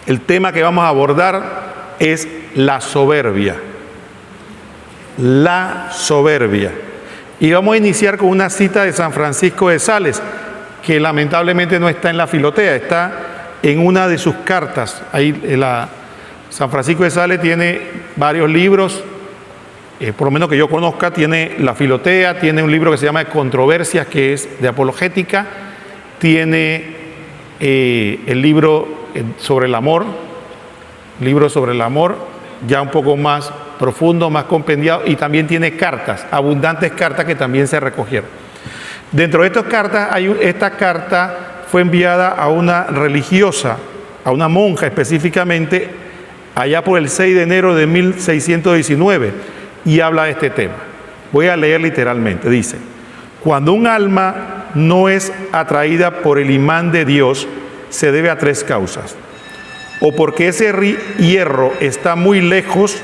El tema que vamos a abordar es la soberbia. La soberbia. Y vamos a iniciar con una cita de San Francisco de Sales, que lamentablemente no está en la Filotea, está en una de sus cartas. Ahí San Francisco de Sales tiene varios libros, por lo menos que yo conozca, tiene la Filotea, tiene un libro que se llama Controversias, que es de apologética, tiene el libro sobre el amor, ya un poco más profundo, más compendiado, y también tiene cartas, abundantes cartas que también se recogieron. Dentro de estas cartas, esta carta fue enviada a una religiosa, a una monja específicamente, allá por el 6 de enero de 1619, y habla de este tema. Voy a leer literalmente, dice: cuando un alma no es atraída por el imán de Dios, se debe a tres causas: o porque ese hierro está muy lejos,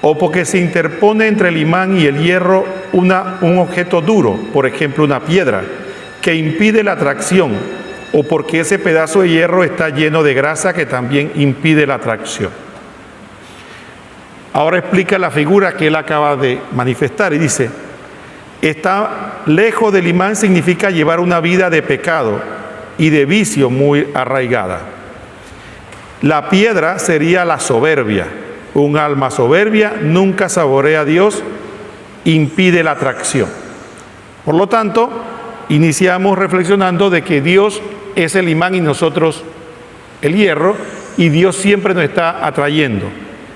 o porque se interpone entre el imán y el hierro un objeto duro, por ejemplo una piedra, que impide la atracción, o porque ese pedazo de hierro está lleno de grasa que también impide la atracción. Ahora explica la figura que él acaba de manifestar y dice: está lejos del imán significa llevar una vida de pecado y de vicio muy arraigada. La piedra sería la soberbia. Un alma soberbia nunca saborea a Dios, impide la atracción. Por lo tanto, iniciamos reflexionando de que Dios es el imán y nosotros el hierro, y Dios siempre nos está atrayendo,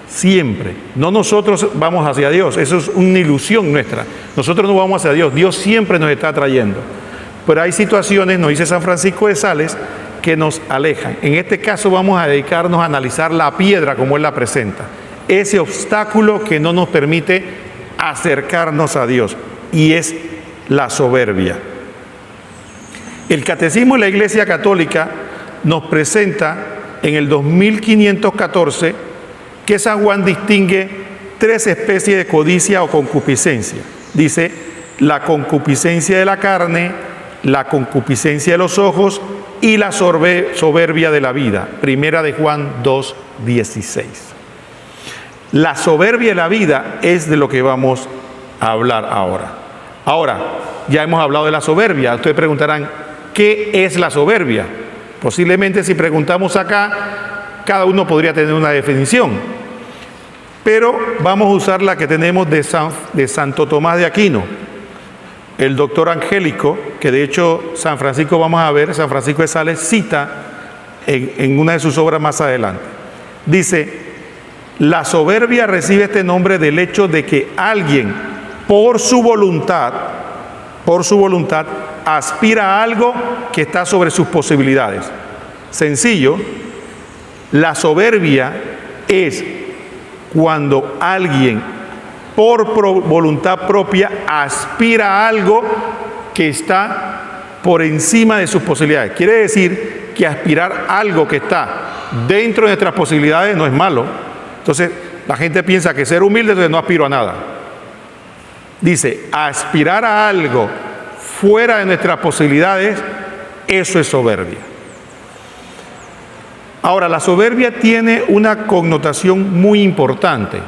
siempre. No nosotros vamos hacia Dios, eso es una ilusión nuestra. Nosotros no vamos hacia Dios, Dios siempre nos está atrayendo. Pero hay situaciones, nos dice San Francisco de Sales, que nos alejan. En este caso vamos a dedicarnos a analizar la piedra como él la presenta, ese obstáculo que no nos permite acercarnos a Dios, y es la soberbia. El Catecismo de la Iglesia Católica nos presenta en el 2514 que San Juan distingue tres especies de codicia o concupiscencia. Dice: la concupiscencia de la carne, la concupiscencia de los ojos y la soberbia de la vida. Primera de Juan 2:16. La soberbia de la vida es de lo que vamos a hablar ahora. Ahora, ya hemos hablado de la soberbia. Ustedes preguntarán, ¿qué es la soberbia? Posiblemente si preguntamos acá, cada uno podría tener una definición. Pero vamos a usar la que tenemos de Santo Tomás de Aquino, el doctor angélico, que de hecho San Francisco, vamos a ver, San Francisco de Sales cita en una de sus obras más adelante. Dice: la soberbia recibe este nombre del hecho de que alguien por su voluntad, aspira a algo que está sobre sus posibilidades. Sencillo, la soberbia es cuando alguien por voluntad propia aspira a algo que está por encima de sus posibilidades. Quiere decir que aspirar a algo que está dentro de nuestras posibilidades no es malo. Entonces, la gente piensa que ser humilde, entonces no aspiro a nada. Dice, aspirar a algo fuera de nuestras posibilidades, eso es soberbia. Ahora, la soberbia tiene una connotación muy importante,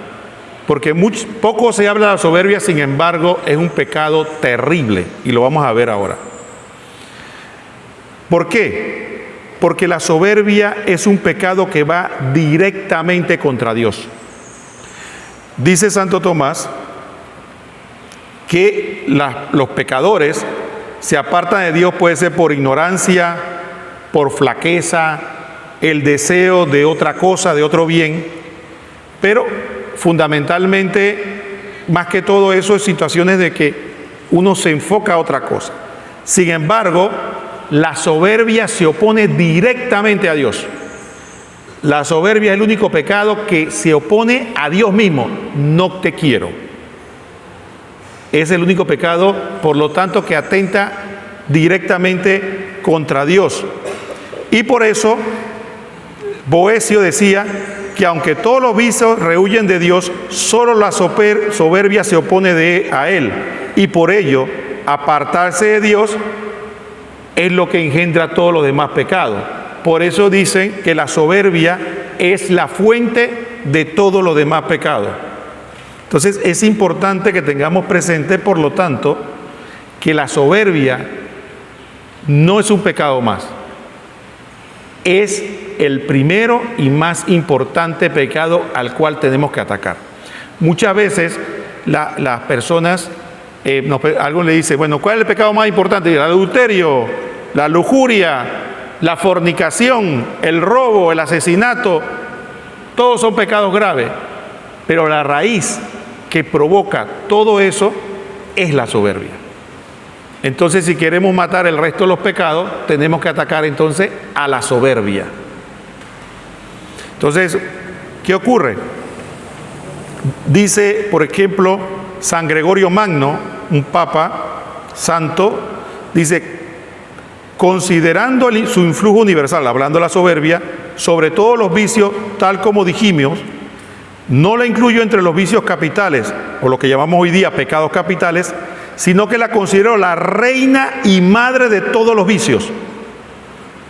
porque poco se habla de la soberbia, sin embargo, es un pecado terrible, y lo vamos a ver ahora. ¿Por qué? Porque la soberbia es un pecado que va directamente contra Dios. Dice Santo Tomás que los pecadores se apartan de Dios, puede ser por ignorancia, por flaqueza, el deseo de otra cosa, de otro bien, pero fundamentalmente, más que todo eso, es situaciones de que uno se enfoca a otra cosa. Sin embargo, la soberbia se opone directamente a Dios. La soberbia es el único pecado que se opone a Dios mismo. No te quiero. Es el único pecado, por lo tanto, que atenta directamente contra Dios. Y por eso, Boecio decía que aunque todos los vicios rehuyen de Dios, solo la soberbia se opone a Él. Y por ello, apartarse de Dios es lo que engendra todos los demás pecados. Por eso dicen que la soberbia es la fuente de todo lo demás pecado. Entonces es importante que tengamos presente, por lo tanto, que la soberbia no es un pecado más. Es el primero y más importante pecado al cual tenemos que atacar. Muchas veces las personas, alguien le dice, bueno, ¿cuál es el pecado más importante? El adulterio, la lujuria, la fornicación, el robo, el asesinato, todos son pecados graves. Pero la raíz que provoca todo eso es la soberbia. Entonces, si queremos matar el resto de los pecados, tenemos que atacar entonces a la soberbia. Entonces, ¿qué ocurre? Dice, por ejemplo, San Gregorio Magno, un papa santo, dice, considerando su influjo universal, hablando de la soberbia, sobre todos los vicios, tal como dijimos, no la incluyo entre los vicios capitales, o lo que llamamos hoy día pecados capitales, sino que la considero la reina y madre de todos los vicios.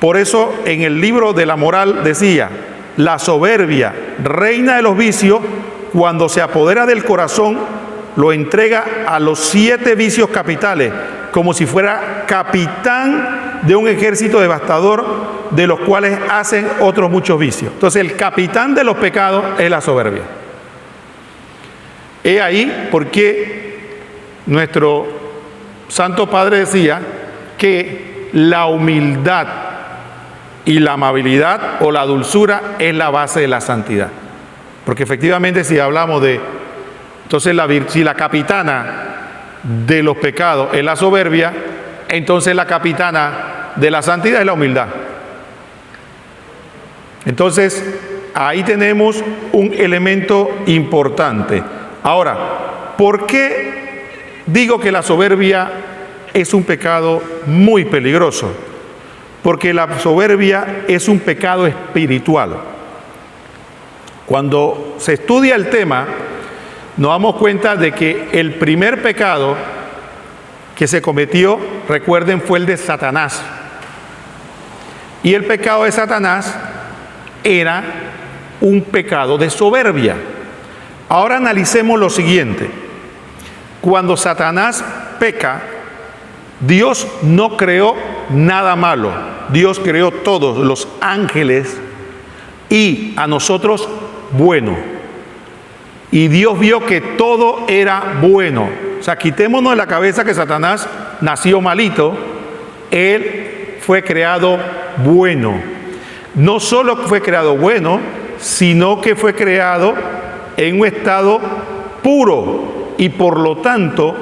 Por eso en el libro de la moral decía, la soberbia, reina de los vicios, cuando se apodera del corazón, lo entrega a los 7 vicios capitales, como si fuera capitán de un ejército devastador, de los cuales hacen otros muchos vicios. Entonces el capitán de los pecados es la soberbia. He ahí porque nuestro Santo Padre decía que la humildad y la amabilidad o la dulzura es la base de la santidad. Porque efectivamente si hablamos de, entonces si la capitana de los pecados es la soberbia, entonces la capitana de la santidad es la humildad. Entonces ahí tenemos un elemento importante. Ahora, ¿por qué digo que la soberbia es un pecado muy peligroso? Porque la soberbia es un pecado espiritual. Cuando se estudia el tema, nos damos cuenta de que el primer pecado que se cometió, recuerden, fue el de Satanás. Y el pecado de Satanás era un pecado de soberbia. Ahora analicemos lo siguiente. Cuando Satanás peca, Dios no creó nada malo. Dios creó todos los ángeles y a nosotros bueno. Y Dios vio que todo era bueno. O sea, quitémonos de la cabeza que Satanás nació malito. Él fue creado bueno. No solo fue creado bueno, sino que fue creado en un estado puro y por lo tanto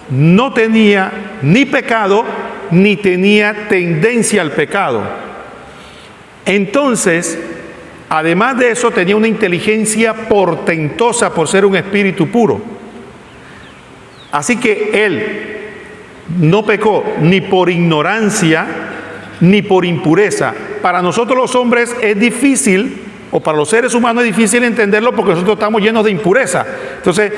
no tenía ni pecado ni tenía tendencia al pecado. Entonces, además de eso, tenía una inteligencia portentosa por ser un espíritu puro. Así que él no pecó ni por ignorancia ni por impureza. Para nosotros los hombres es difícil, o para los seres humanos es difícil entenderlo porque nosotros estamos llenos de impureza. Entonces,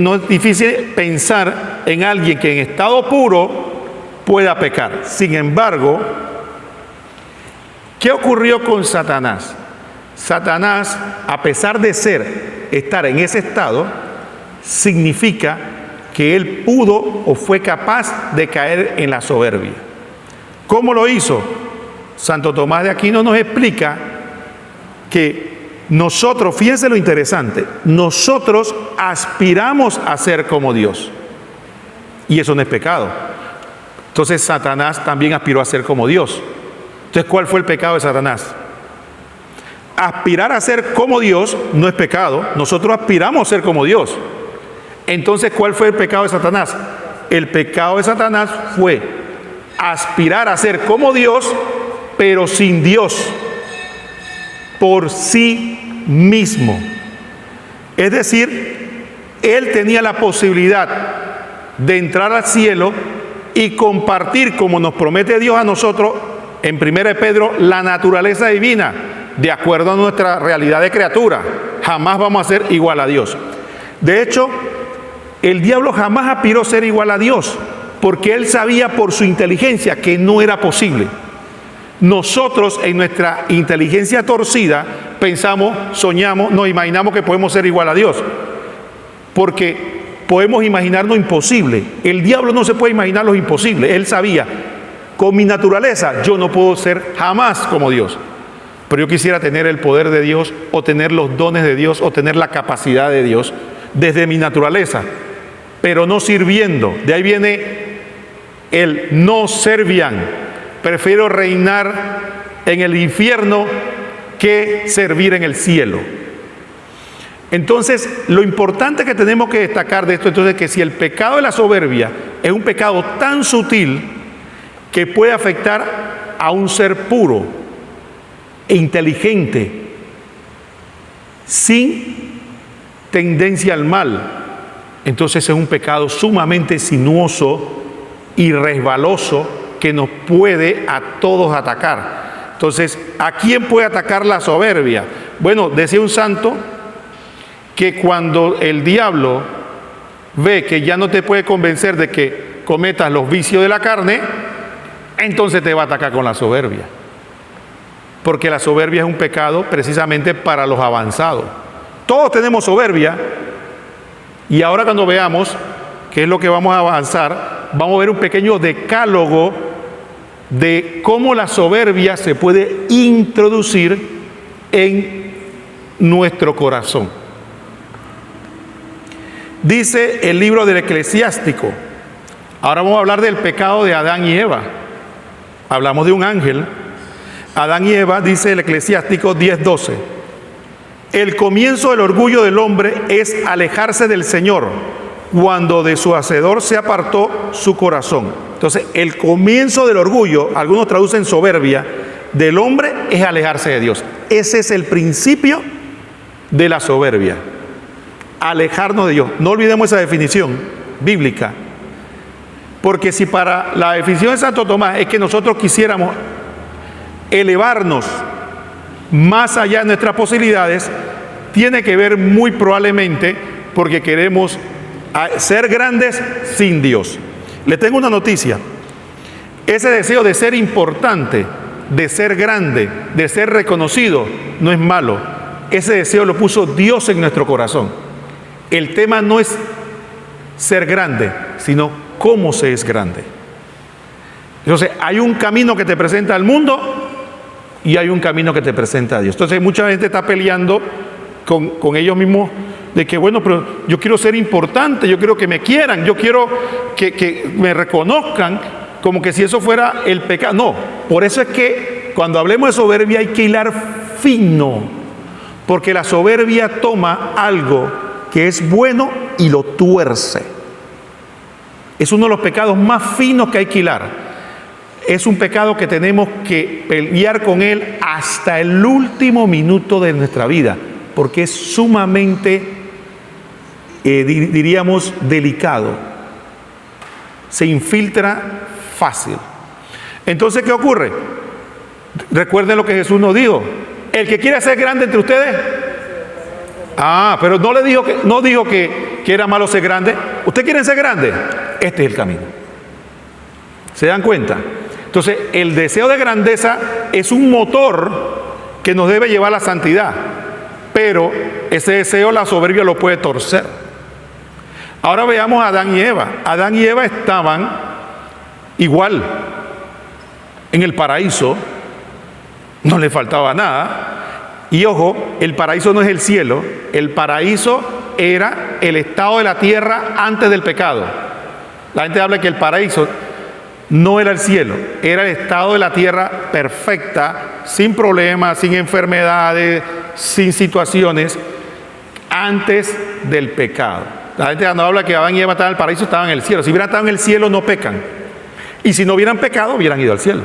no es difícil pensar en alguien que en estado puro pueda pecar. Sin embargo, ¿qué ocurrió con Satanás? Satanás, a pesar de estar en ese estado, significa que él pudo o fue capaz de caer en la soberbia. ¿Cómo lo hizo? Santo Tomás de Aquino nos explica que nosotros, fíjense lo interesante, nosotros aspiramos a ser como Dios. Y eso no es pecado. Entonces Satanás también aspiró a ser como Dios. Entonces, ¿cuál fue el pecado de Satanás? Aspirar a ser como Dios no es pecado. Nosotros aspiramos a ser como Dios. Entonces, ¿cuál fue el pecado de Satanás? El pecado de Satanás fue aspirar a ser como Dios, pero sin Dios, por sí mismo. Es decir, él tenía la posibilidad de entrar al cielo y compartir, como nos promete Dios a nosotros, en 1 Pedro, la naturaleza divina, de acuerdo a nuestra realidad de criatura. Jamás vamos a ser igual a Dios. De hecho, el diablo jamás aspiró a ser igual a Dios, porque él sabía por su inteligencia que no era posible. Nosotros, en nuestra inteligencia torcida, pensamos, soñamos, nos imaginamos que podemos ser igual a Dios. Porque podemos imaginar lo imposible. El diablo no se puede imaginar lo imposible. Él sabía, con mi naturaleza yo no puedo ser jamás como Dios. Pero yo quisiera tener el poder de Dios, o tener los dones de Dios, o tener la capacidad de Dios desde mi naturaleza, pero no sirviendo. De ahí viene el no servian. Prefiero reinar en el infierno que servir en el cielo. Entonces, lo importante que tenemos que destacar de esto, entonces, es que si el pecado de la soberbia es un pecado tan sutil que puede afectar a un ser puro e inteligente, sin tendencia al mal, entonces es un pecado sumamente sinuoso y resbaloso que nos puede a todos atacar. Entonces, ¿a quién puede atacar la soberbia? Bueno, decía un santo que cuando el diablo ve que ya no te puede convencer de que cometas los vicios de la carne, entonces te va a atacar con la soberbia. Porque la soberbia es un pecado precisamente para los avanzados. Todos tenemos soberbia, y ahora cuando veamos qué es lo que vamos a avanzar, vamos a ver un pequeño decálogo de cómo la soberbia se puede introducir en nuestro corazón. Dice el libro del Eclesiástico. Ahora vamos a hablar del pecado de Adán y Eva. Hablamos de un ángel. Adán y Eva, dice el Eclesiástico 10:12. El comienzo del orgullo del hombre es alejarse del Señor, cuando de su hacedor se apartó su corazón. Entonces, el comienzo del orgullo, algunos traducen soberbia, del hombre es alejarse de Dios. Ese es el principio de la soberbia. Alejarnos de Dios. No olvidemos esa definición bíblica. Porque si para la definición de Santo Tomás es que nosotros quisiéramos elevarnos más allá de nuestras posibilidades, tiene que ver muy probablemente porque queremos ser grandes sin Dios. Le tengo una noticia. Ese deseo de ser importante, de ser grande, de ser reconocido, no es malo. Ese deseo lo puso Dios en nuestro corazón. El tema no es ser grande, sino cómo se es grande. Entonces, hay un camino que te presenta al mundo y hay un camino que te presenta a Dios. Entonces, mucha gente está peleando con ellos mismos de que, bueno, pero yo quiero ser importante, yo quiero que me quieran, yo quiero que me reconozcan, como que si eso fuera el pecado. No, por eso es que cuando hablemos de soberbia hay que hilar fino, porque la soberbia toma algo que es bueno y lo tuerce. Es uno de los pecados más finos que hay que hilar. Es un pecado que tenemos que pelear con él hasta el último minuto de nuestra vida, porque es sumamente, diríamos, delicado. Se infiltra fácil. Entonces, ¿qué ocurre? Recuerden lo que Jesús nos dijo. El que quiere ser grande entre ustedes. Pero no dijo que era malo ser grande. ¿Usted quiere ser grande? Este es el camino. ¿Se dan cuenta? Entonces, el deseo de grandeza es un motor que nos debe llevar a la santidad, pero ese deseo, la soberbia lo puede torcer. Ahora veamos a Adán y Eva. Adán y Eva estaban igual en el paraíso, no le faltaba nada. Y ojo, el paraíso no es el cielo, el paraíso era el estado de la tierra antes del pecado. La gente habla que el paraíso no era el cielo, era el estado de la tierra perfecta, sin problemas, sin enfermedades, sin situaciones, antes del pecado. La gente cuando habla que Adán y Eva estaban en el paraíso, estaban en el cielo. Si hubieran estado en el cielo, no pecan. Y si no hubieran pecado, hubieran ido al cielo.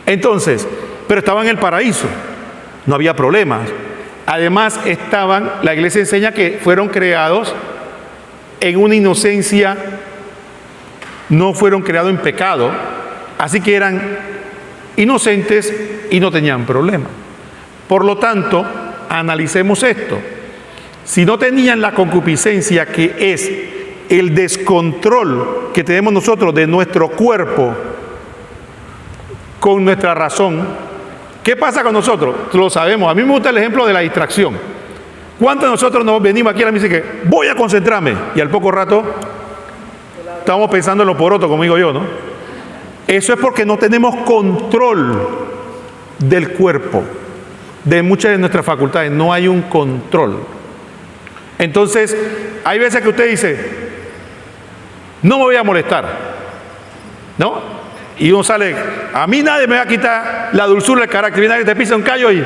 Entonces, pero estaban en el paraíso, no había problemas. Además la iglesia enseña que fueron creados en una inocencia, no fueron creados en pecado, así que eran inocentes y no tenían problema. Por lo tanto, analicemos esto. Si no tenían la concupiscencia, que es el descontrol que tenemos nosotros de nuestro cuerpo con nuestra razón, ¿Qué pasa con nosotros? Lo sabemos. A mí me gusta el ejemplo de la distracción. ¿Cuántos de nosotros nos venimos aquí a la misa y que voy a concentrarme? Y al poco rato estamos pensando en lo poroto, como digo yo, ¿no? Eso es porque no tenemos control del cuerpo, de muchas de nuestras facultades. No hay un control. Entonces, hay veces que usted dice, no me voy a molestar, ¿no? Y uno sale, a mí nadie me va a quitar la dulzura del carácter. Viene alguien, te pisa un callo y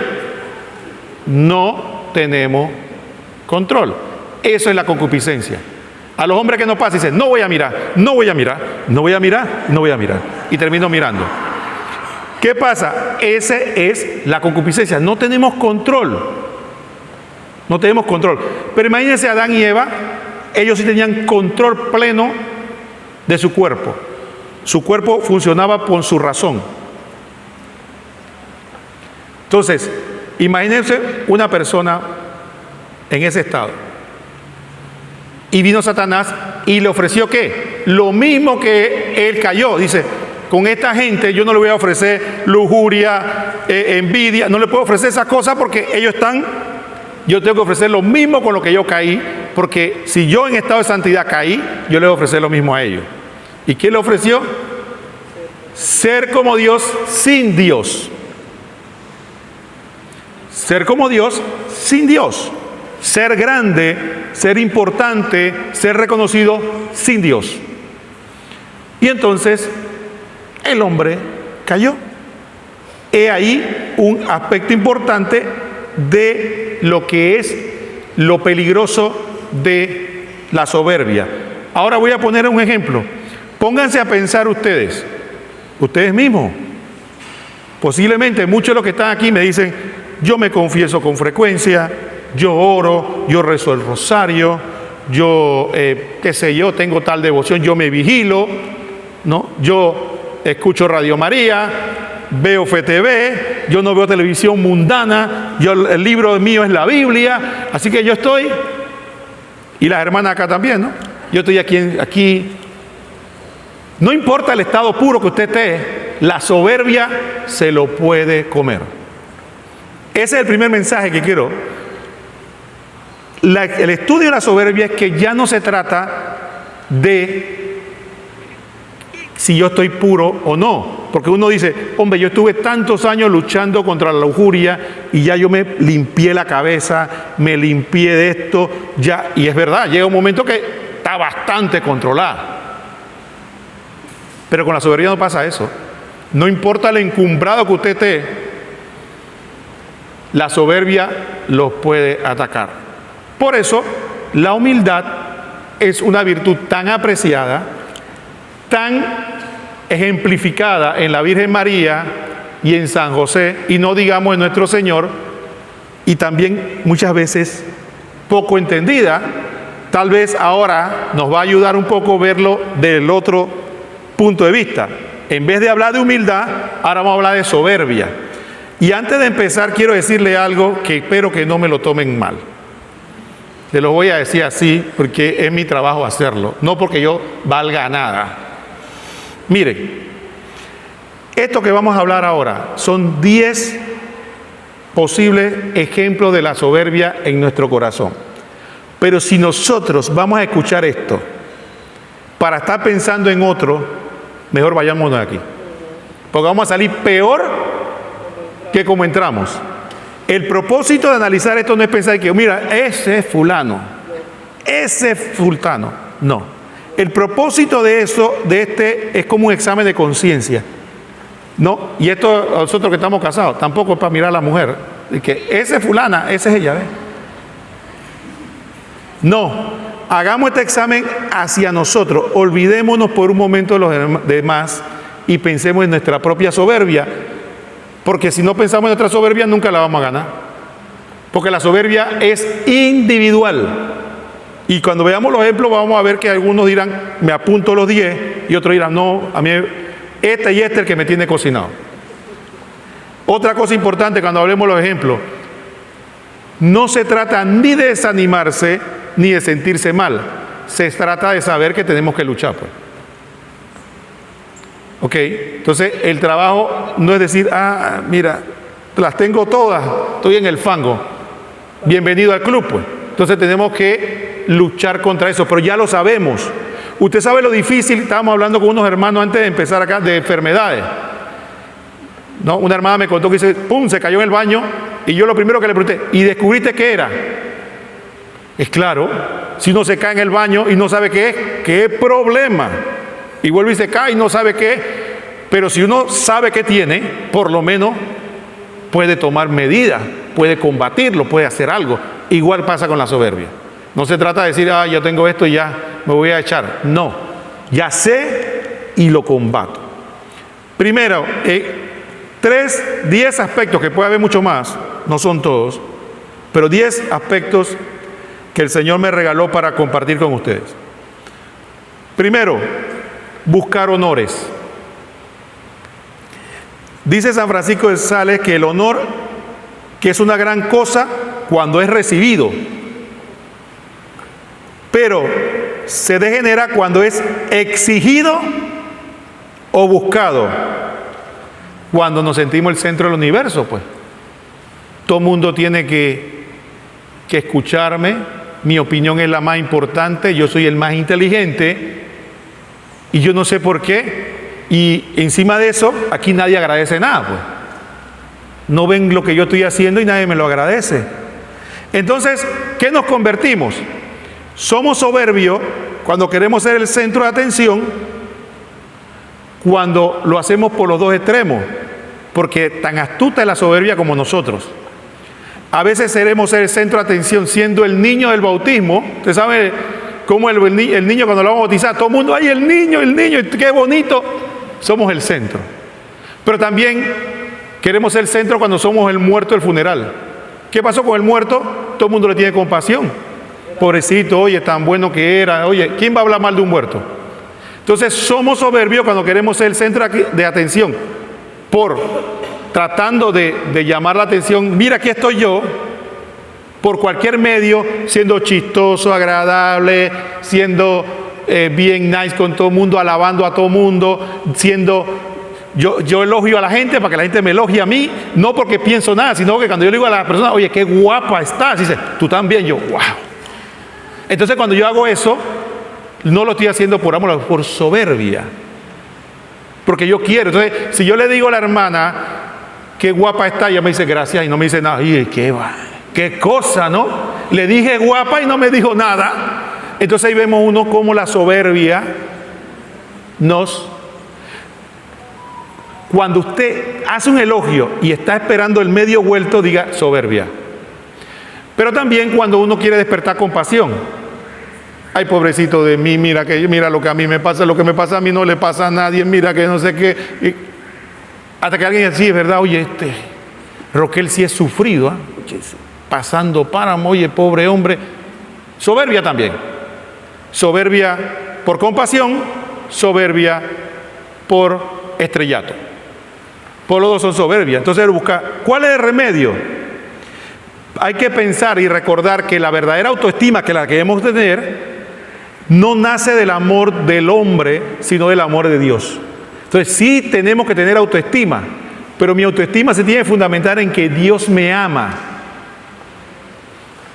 no tenemos control. Eso es la concupiscencia. A los hombres que no pasa, dicen, no voy a mirar, no voy a mirar, no voy a mirar, no voy a mirar. Y termino mirando. ¿Qué pasa? Esa es la concupiscencia. No tenemos control. No tenemos control. Pero imagínense a Adán y Eva, ellos sí tenían control pleno de su cuerpo. Su cuerpo funcionaba por su razón. Entonces, imagínense una persona en ese estado. Y vino Satanás y le ofreció ¿qué? Lo mismo que él cayó. Dice, con esta gente yo no le voy a ofrecer lujuria, envidia, no le puedo ofrecer esas cosas porque ellos están, yo tengo que ofrecer lo mismo con lo que yo caí, porque si yo en estado de santidad caí, yo le voy a ofrecer lo mismo a ellos. ¿Y qué le ofreció? Ser como Dios sin Dios. Ser como Dios sin Dios. Ser grande, ser importante, ser reconocido sin Dios. Y entonces el hombre cayó. He ahí un aspecto importante de lo que es lo peligroso de la soberbia. Ahora voy a poner un ejemplo. Pónganse a pensar ustedes mismos. Posiblemente muchos de los que están aquí me dicen, yo me confieso con frecuencia, yo oro, yo rezo el rosario, yo, qué sé yo, tengo tal devoción, yo me vigilo, ¿no? Yo escucho Radio María, veo FTV, yo no veo televisión mundana, el libro mío es la Biblia, así que yo estoy, y las hermanas acá también, ¿no? Yo estoy aquí. No importa el estado puro que usted esté, la soberbia se lo puede comer. Ese es el primer mensaje que quiero. El estudio de la soberbia es que ya no se trata de si yo estoy puro o no. Porque uno dice, hombre, yo estuve tantos años luchando contra la lujuria y ya yo me limpié la cabeza, me limpié de esto, ya. Y es verdad, llega un momento que está bastante controlada. Pero con la soberbia no pasa eso. No importa lo encumbrado que usted esté, la soberbia los puede atacar. Por eso, la humildad es una virtud tan apreciada, tan ejemplificada en la Virgen María y en San José, y no digamos en nuestro Señor, y también muchas veces poco entendida. Tal vez ahora nos va a ayudar un poco verlo del otro punto de vista. En vez de hablar de humildad, ahora vamos a hablar de soberbia. Y antes de empezar, quiero decirle algo que espero que no me lo tomen mal. Se lo voy a decir así porque es mi trabajo hacerlo, no porque yo valga nada. Miren, esto que vamos a hablar ahora son 10 posibles ejemplos de la soberbia en nuestro corazón. Pero si nosotros vamos a escuchar esto para estar pensando en otro, mejor vayámonos de aquí. Porque vamos a salir peor que como entramos. El propósito de analizar esto no es pensar que, mira, ese es fulano, ese es fulano. No. El propósito de eso, es como un examen de conciencia. No, y esto nosotros que estamos casados, tampoco es para mirar a la mujer. Que ese es fulana, ese es ella, ¿ves? No, hagamos este examen hacia nosotros. Olvidémonos por un momento de los demás y pensemos en nuestra propia soberbia. Porque si no pensamos en nuestra soberbia, nunca la vamos a ganar. Porque la soberbia es individual. Y cuando veamos los ejemplos, vamos a ver que algunos dirán, me apunto los 10, y otros dirán, no, a mí este y este es el que me tiene cocinado. Otra cosa importante cuando hablemos de los ejemplos, no se trata ni de desanimarse, ni de sentirse mal. Se trata de saber que tenemos que luchar, pues. ¿Ok? Entonces, el trabajo no es decir, mira, las tengo todas, estoy en el fango. Bienvenido al club, pues. Entonces tenemos que luchar contra eso, pero ya lo sabemos. Usted sabe lo difícil, estábamos hablando con unos hermanos antes de empezar acá, de enfermedades. ¿No? Una hermana me contó que dice, ¡pum!, se cayó en el baño, y yo lo primero que le pregunté, ¿y descubriste qué era? Es claro, si uno se cae en el baño y no sabe qué es, ¿qué problema? Y vuelve y se cae y no sabe qué es. Pero si uno sabe qué tiene, por lo menos puede tomar medidas, puede combatirlo, puede hacer algo. Igual pasa con la soberbia. No se trata de decir, yo tengo esto y ya me voy a echar. No, ya sé y lo combato. Primero, 10 aspectos, que puede haber mucho más, no son todos, pero 10 aspectos que el Señor me regaló para compartir con ustedes. Primero, buscar honores. Dice San Francisco de Sales que el honor, que es una gran cosa cuando es recibido, pero se degenera cuando es exigido o buscado. Cuando nos sentimos el centro del universo, pues. Todo el mundo tiene que escucharme, mi opinión es la más importante, yo soy el más inteligente, y yo no sé por qué. Y encima de eso, aquí nadie agradece nada, pues. No ven lo que yo estoy haciendo y nadie me lo agradece. Entonces, ¿qué nos convertimos? Somos soberbios cuando queremos ser el centro de atención, cuando lo hacemos por los dos extremos, porque tan astuta es la soberbia como nosotros. A veces queremos ser el centro de atención siendo el niño del bautismo. Usted sabe cómo el niño cuando lo vamos a bautizar, todo el mundo, ¡ay, el niño, qué bonito! Somos el centro. Pero también queremos ser el centro cuando somos el muerto del funeral. ¿Qué pasó con el muerto? Todo el mundo le tiene compasión. Pobrecito, oye, tan bueno que era. Oye, ¿quién va a hablar mal de un muerto? Entonces somos soberbios cuando queremos ser el centro de atención, tratando de llamar la atención. Mira, aquí estoy yo, por cualquier medio, siendo chistoso, agradable, siendo bien nice con todo el mundo, alabando a todo el mundo, yo elogio a la gente para que la gente me elogie a mí, no porque pienso nada, sino que cuando yo le digo a la persona, oye, qué guapa estás, dice, tú también, yo, wow. Entonces cuando yo hago eso, no lo estoy haciendo por amor, por soberbia, porque yo quiero. Entonces, si yo le digo a la hermana, qué guapa está, ella me dice gracias y no me dice nada, y qué cosa, ¿no? Le dije guapa y no me dijo nada. Entonces ahí vemos uno cómo la soberbia cuando usted hace un elogio y está esperando el medio vuelto, diga soberbia. Pero también cuando uno quiere despertar compasión. Ay, pobrecito de mí, mira lo que a mí me pasa, lo que me pasa a mí no le pasa a nadie, mira que no sé qué. Hasta que alguien así, es verdad, oye, Roquel sí es sufrido, pasando páramo, oye, pobre hombre. Soberbia también. Soberbia por compasión, soberbia por estrellato. Por los dos son soberbia. Entonces busca, ¿cuál es el remedio? Hay que pensar y recordar que la verdadera autoestima, que la que debemos tener, no nace del amor del hombre, sino del amor de Dios. Entonces sí tenemos que tener autoestima, pero mi autoestima se tiene que fundamentar en que Dios me ama,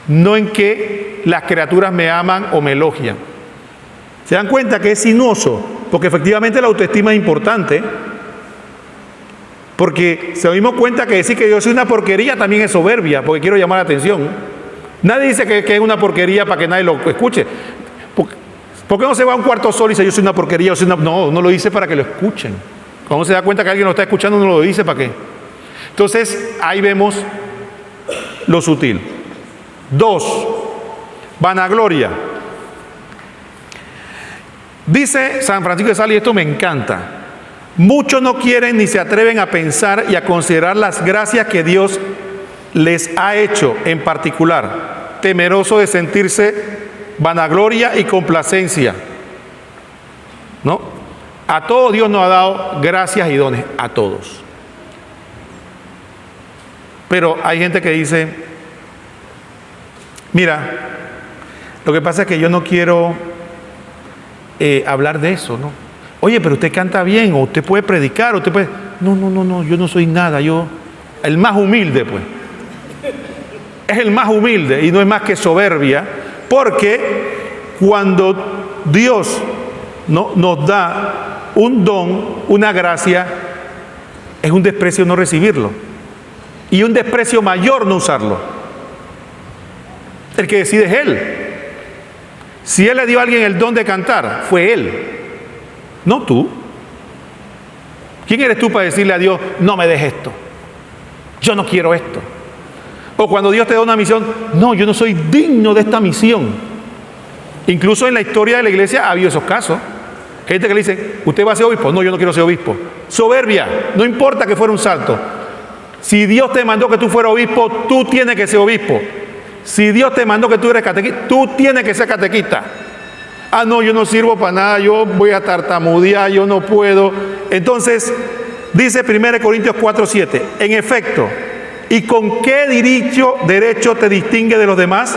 no en que las criaturas me aman o me elogian. ¿Se dan cuenta que es sinuoso? Porque efectivamente la autoestima es importante, porque se dimos cuenta que decir que yo soy una porquería también es soberbia, porque quiero llamar la atención. Nadie dice que es una porquería para que nadie lo escuche. ¿Por qué no se va a un cuarto solo y dice yo soy una porquería? No lo dice para que lo escuchen. Cuando se da cuenta que alguien lo está escuchando, no lo dice para qué. Entonces, ahí vemos lo sutil. 2, vanagloria. Dice San Francisco de Sales, y esto me encanta, muchos no quieren ni se atreven a pensar y a considerar las gracias que Dios les ha hecho en particular, temeroso de sentirse vanagloria y complacencia, ¿no? A todos Dios nos ha dado gracias y dones, a todos. Pero hay gente que dice, mira, lo que pasa es que yo no quiero hablar de eso, ¿no? Oye, pero usted canta bien, o usted puede predicar, o usted puede... No, yo no soy nada, yo El más humilde, pues. Es el más humilde y no es más que soberbia, porque cuando Dios nos da un don, una gracia, es un desprecio no recibirlo y un desprecio mayor no usarlo. El que decide es Él. Si Él le dio a alguien el don de cantar, fue Él, no tú. ¿Quién eres tú para decirle a Dios, no me des esto? Yo no quiero esto. O cuando Dios te da una misión, no, yo no soy digno de esta misión. Incluso en la historia de la iglesia ha habido esos casos. Gente que le dice, ¿usted va a ser obispo? No, yo no quiero ser obispo. Soberbia, no importa que fuera un salto. Si Dios te mandó que tú fueras obispo, tú tienes que ser obispo. Si Dios te mandó que tú eres catequista, tú tienes que ser catequista. Ah, no, yo no sirvo para nada, yo voy a tartamudear, yo no puedo. Entonces, dice 1 Corintios 4:7, en efecto, ¿y con qué derecho te distingue de los demás?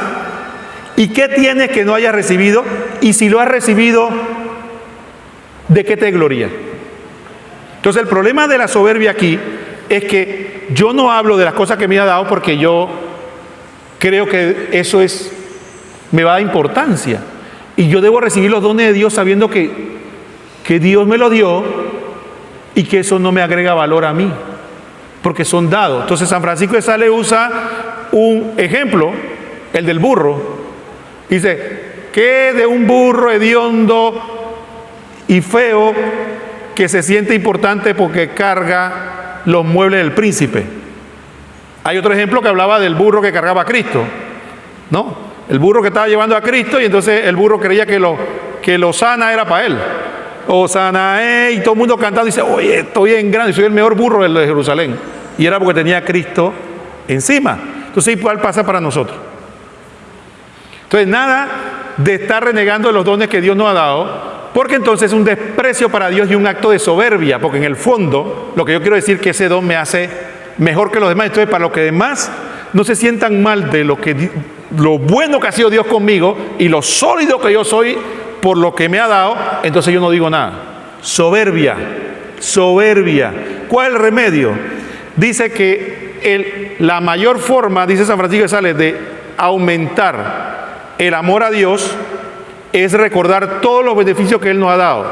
¿Y qué tienes que no hayas recibido? Y si lo has recibido, ¿de qué te glorías? Entonces, el problema de la soberbia aquí es que yo no hablo de las cosas que me ha dado porque yo creo que eso me va a dar importancia. Y yo debo recibir los dones de Dios sabiendo que Dios me lo dio y que eso no me agrega valor a mí, porque son dados. Entonces San Francisco de Sales usa un ejemplo, el del burro. Dice, ¿qué de un burro hediondo y feo que se siente importante porque carga los muebles del príncipe? Hay otro ejemplo que hablaba del burro que cargaba a Cristo, ¿no? El burro que estaba llevando a Cristo y entonces el burro creía que lo sana era para él. O sana, y todo el mundo cantando y dice, oye, estoy en grande, soy el mejor burro de Jerusalén. Y era porque tenía a Cristo encima. Entonces igual pasa para nosotros. Entonces nada de estar renegando de los dones que Dios nos ha dado, porque entonces es un desprecio para Dios y un acto de soberbia, porque en el fondo lo que yo quiero decir es que ese don me hace mejor que los demás. Entonces para los que demás no se sientan mal de lo bueno que ha sido Dios conmigo y lo sólido que yo soy por lo que me ha dado, entonces yo no digo nada. Soberbia, soberbia. ¿Cuál es el remedio? Dice que la mayor forma, dice San Francisco de Sales, de aumentar el amor a Dios es recordar todos los beneficios que Él nos ha dado.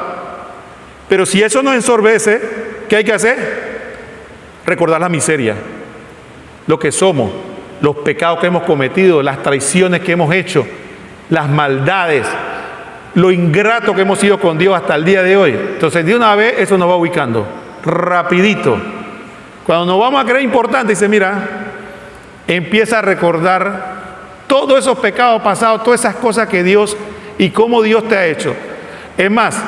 Pero si eso nos ensorbece, ¿qué hay que hacer? Recordar la miseria, lo que somos, los pecados que hemos cometido, las traiciones que hemos hecho, las maldades, lo ingrato que hemos sido con Dios hasta el día de hoy. Entonces, de una vez, eso nos va ubicando, rapidito. Cuando nos vamos a creer importante, dice, mira, empieza a recordar todos esos pecados pasados, todas esas cosas que Dios y cómo Dios te ha hecho. Es más,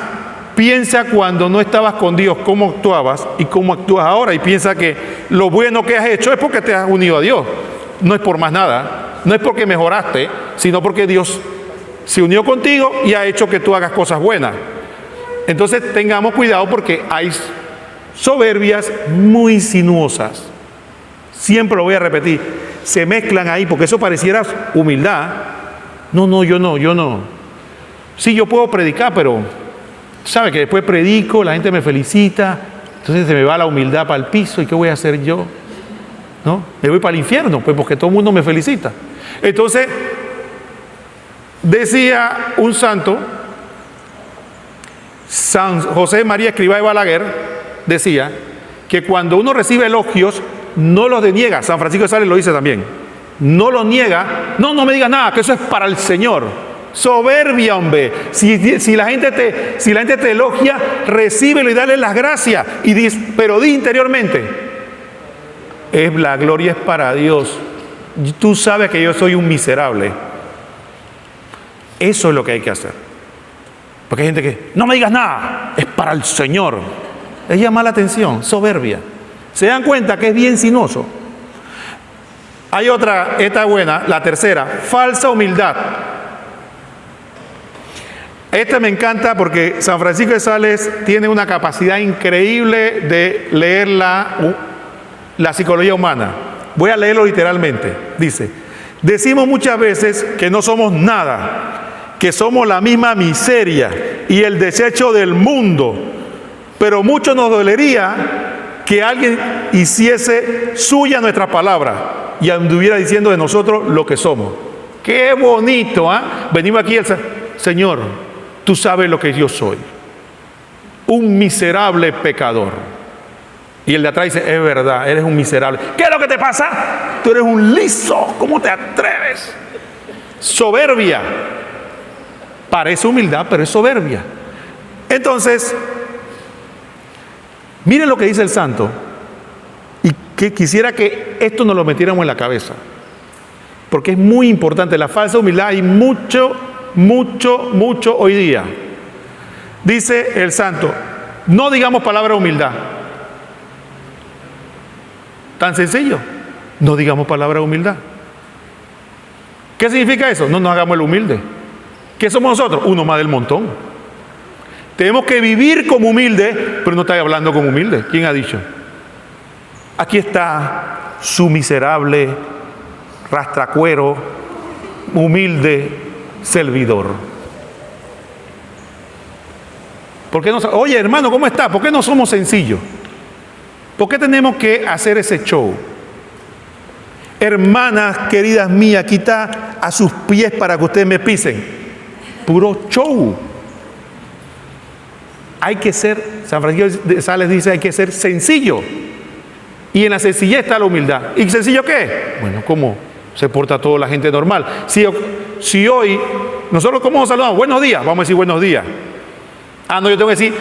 piensa cuando no estabas con Dios, cómo actuabas y cómo actúas ahora. Y piensa que lo bueno que has hecho es porque te has unido a Dios. No es por más nada, no es porque mejoraste, sino porque Dios se unió contigo y ha hecho que tú hagas cosas buenas. Entonces tengamos cuidado porque hay soberbias muy sinuosas. Siempre lo voy a repetir. Se mezclan ahí porque eso pareciera humildad. No, yo no. Sí, yo puedo predicar, pero sabe que después predico, la gente me felicita, entonces se me va la humildad para el piso. ¿Y qué voy a hacer yo? ¿No? Me voy para el infierno, pues porque todo el mundo me felicita. Entonces, decía un santo, San José María Escrivá de Balaguer, decía que cuando uno recibe elogios, no los deniega. San Francisco de Sales lo dice también. No los niega. No me digas nada, que eso es para el Señor. Soberbia, hombre. Si la gente te elogia, recíbelo y dale las gracias. Pero di interiormente, la gloria es para Dios. Tú sabes que yo soy un miserable. Eso es lo que hay que hacer. Porque hay gente que, no me digas nada, es para el Señor. Es llamar la atención, soberbia. ¿Se dan cuenta que es bien sinuoso? Hay otra, esta buena, la tercera, falsa humildad. Esta me encanta porque San Francisco de Sales tiene una capacidad increíble de leer la psicología humana. Voy a leerlo literalmente. Dice, decimos muchas veces que no somos nada, que somos la misma miseria y el desecho del mundo, pero mucho nos dolería que alguien hiciese suya nuestra palabra y anduviera diciendo de nosotros lo que somos. ¡Qué bonito! Venimos aquí, Señor, tú sabes lo que yo soy. Un miserable pecador. Y el de atrás dice, es verdad, eres un miserable. ¿Qué es lo que te pasa? Tú eres un liso. ¿Cómo te atreves? Soberbia. Parece humildad, pero es soberbia. Entonces, miren lo que dice el santo. Y que quisiera que esto nos lo metiéramos en la cabeza. Porque es muy importante. La falsa humildad hay mucho hoy día. Dice el santo, no digamos palabra humildad. Tan sencillo. No digamos palabra humildad. ¿Qué significa eso? No nos hagamos el humilde. ¿Qué somos nosotros? Uno más del montón. Tenemos que vivir como humilde, pero no está hablando como humilde. ¿Quién ha dicho? Aquí está su miserable rastracuero, humilde servidor. ¿Por qué no? Oye, hermano, ¿cómo está? ¿Por qué no somos sencillos? ¿Por qué tenemos que hacer ese show? Hermanas queridas mías, aquí está a sus pies para que ustedes me pisen. Puro show. Hay que ser, San Francisco de Sales dice, hay que ser sencillo. Y en la sencillez está la humildad. ¿Y sencillo qué? Bueno, ¿cómo se porta toda la gente normal? Si hoy, nosotros ¿cómo nos saludamos? Buenos días, vamos a decir buenos días. No, yo tengo que decir,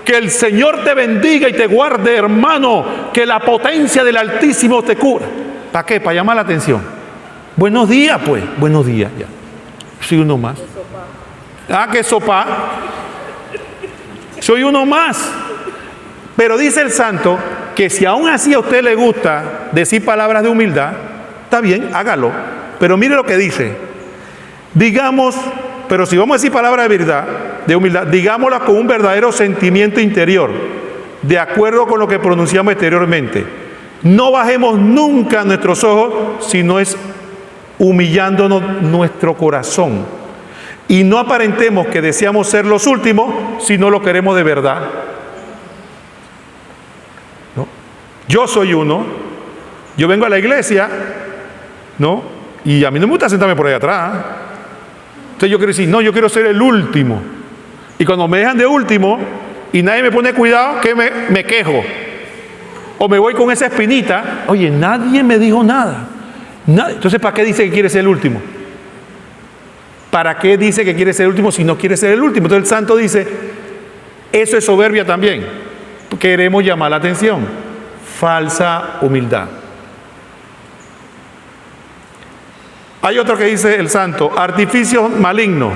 que el Señor te bendiga y te guarde, hermano, que la potencia del Altísimo te cura. ¿Para qué? Para llamar la atención. Buenos días, pues. Buenos días, ya. Soy uno más. ¿Qué sopa? Soy uno más. Pero dice el santo que si aún así a usted le gusta decir palabras de humildad, está bien, hágalo. Pero mire lo que dice. Digamos, pero si vamos a decir palabras de verdad, de humildad, digámoslas con un verdadero sentimiento interior, de acuerdo con lo que pronunciamos exteriormente. No bajemos nunca nuestros ojos, sino es humillándonos nuestro corazón. Y no aparentemos que deseamos ser los últimos, si no lo queremos de verdad. ¿No? Yo soy uno, yo vengo a la iglesia, ¿no? Y a mí no me gusta sentarme por ahí atrás. Entonces yo quiero decir, no, yo quiero ser el último. Y cuando me dejan de último y nadie me pone cuidado, ¿qué me quejo? O me voy con esa espinita, oye, nadie me dijo nada. Entonces, ¿para qué dice que quiere ser el último? ¿Para qué dice que quiere ser el último si no quiere ser el último? Entonces el santo dice, eso es soberbia también. Queremos llamar la atención. Falsa humildad. Hay otro que dice el santo, artificio maligno.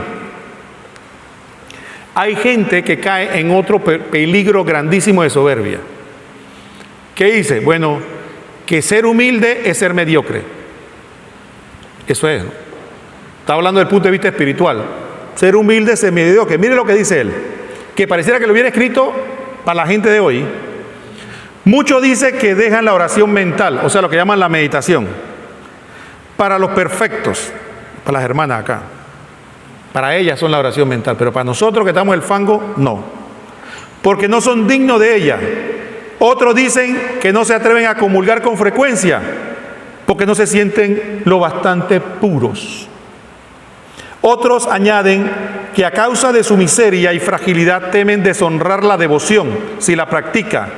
Hay gente que cae en otro peligro grandísimo de soberbia. ¿Qué dice? Bueno, que ser humilde es ser mediocre. Eso es, ¿no? Está hablando del punto de vista espiritual. Ser humilde es ser mediocre. Mire lo que dice él, que pareciera que lo hubiera escrito para la gente de hoy. Muchos dicen que dejan la oración mental, o sea, lo que llaman la meditación, para los perfectos, para las hermanas acá. Para ellas son la oración mental, pero para nosotros que estamos en el fango, no. Porque no son dignos de ella. Otros dicen que no se atreven a comulgar con frecuencia, porque no se sienten lo bastante puros. Otros añaden que a causa de su miseria y fragilidad temen deshonrar la devoción si la practica.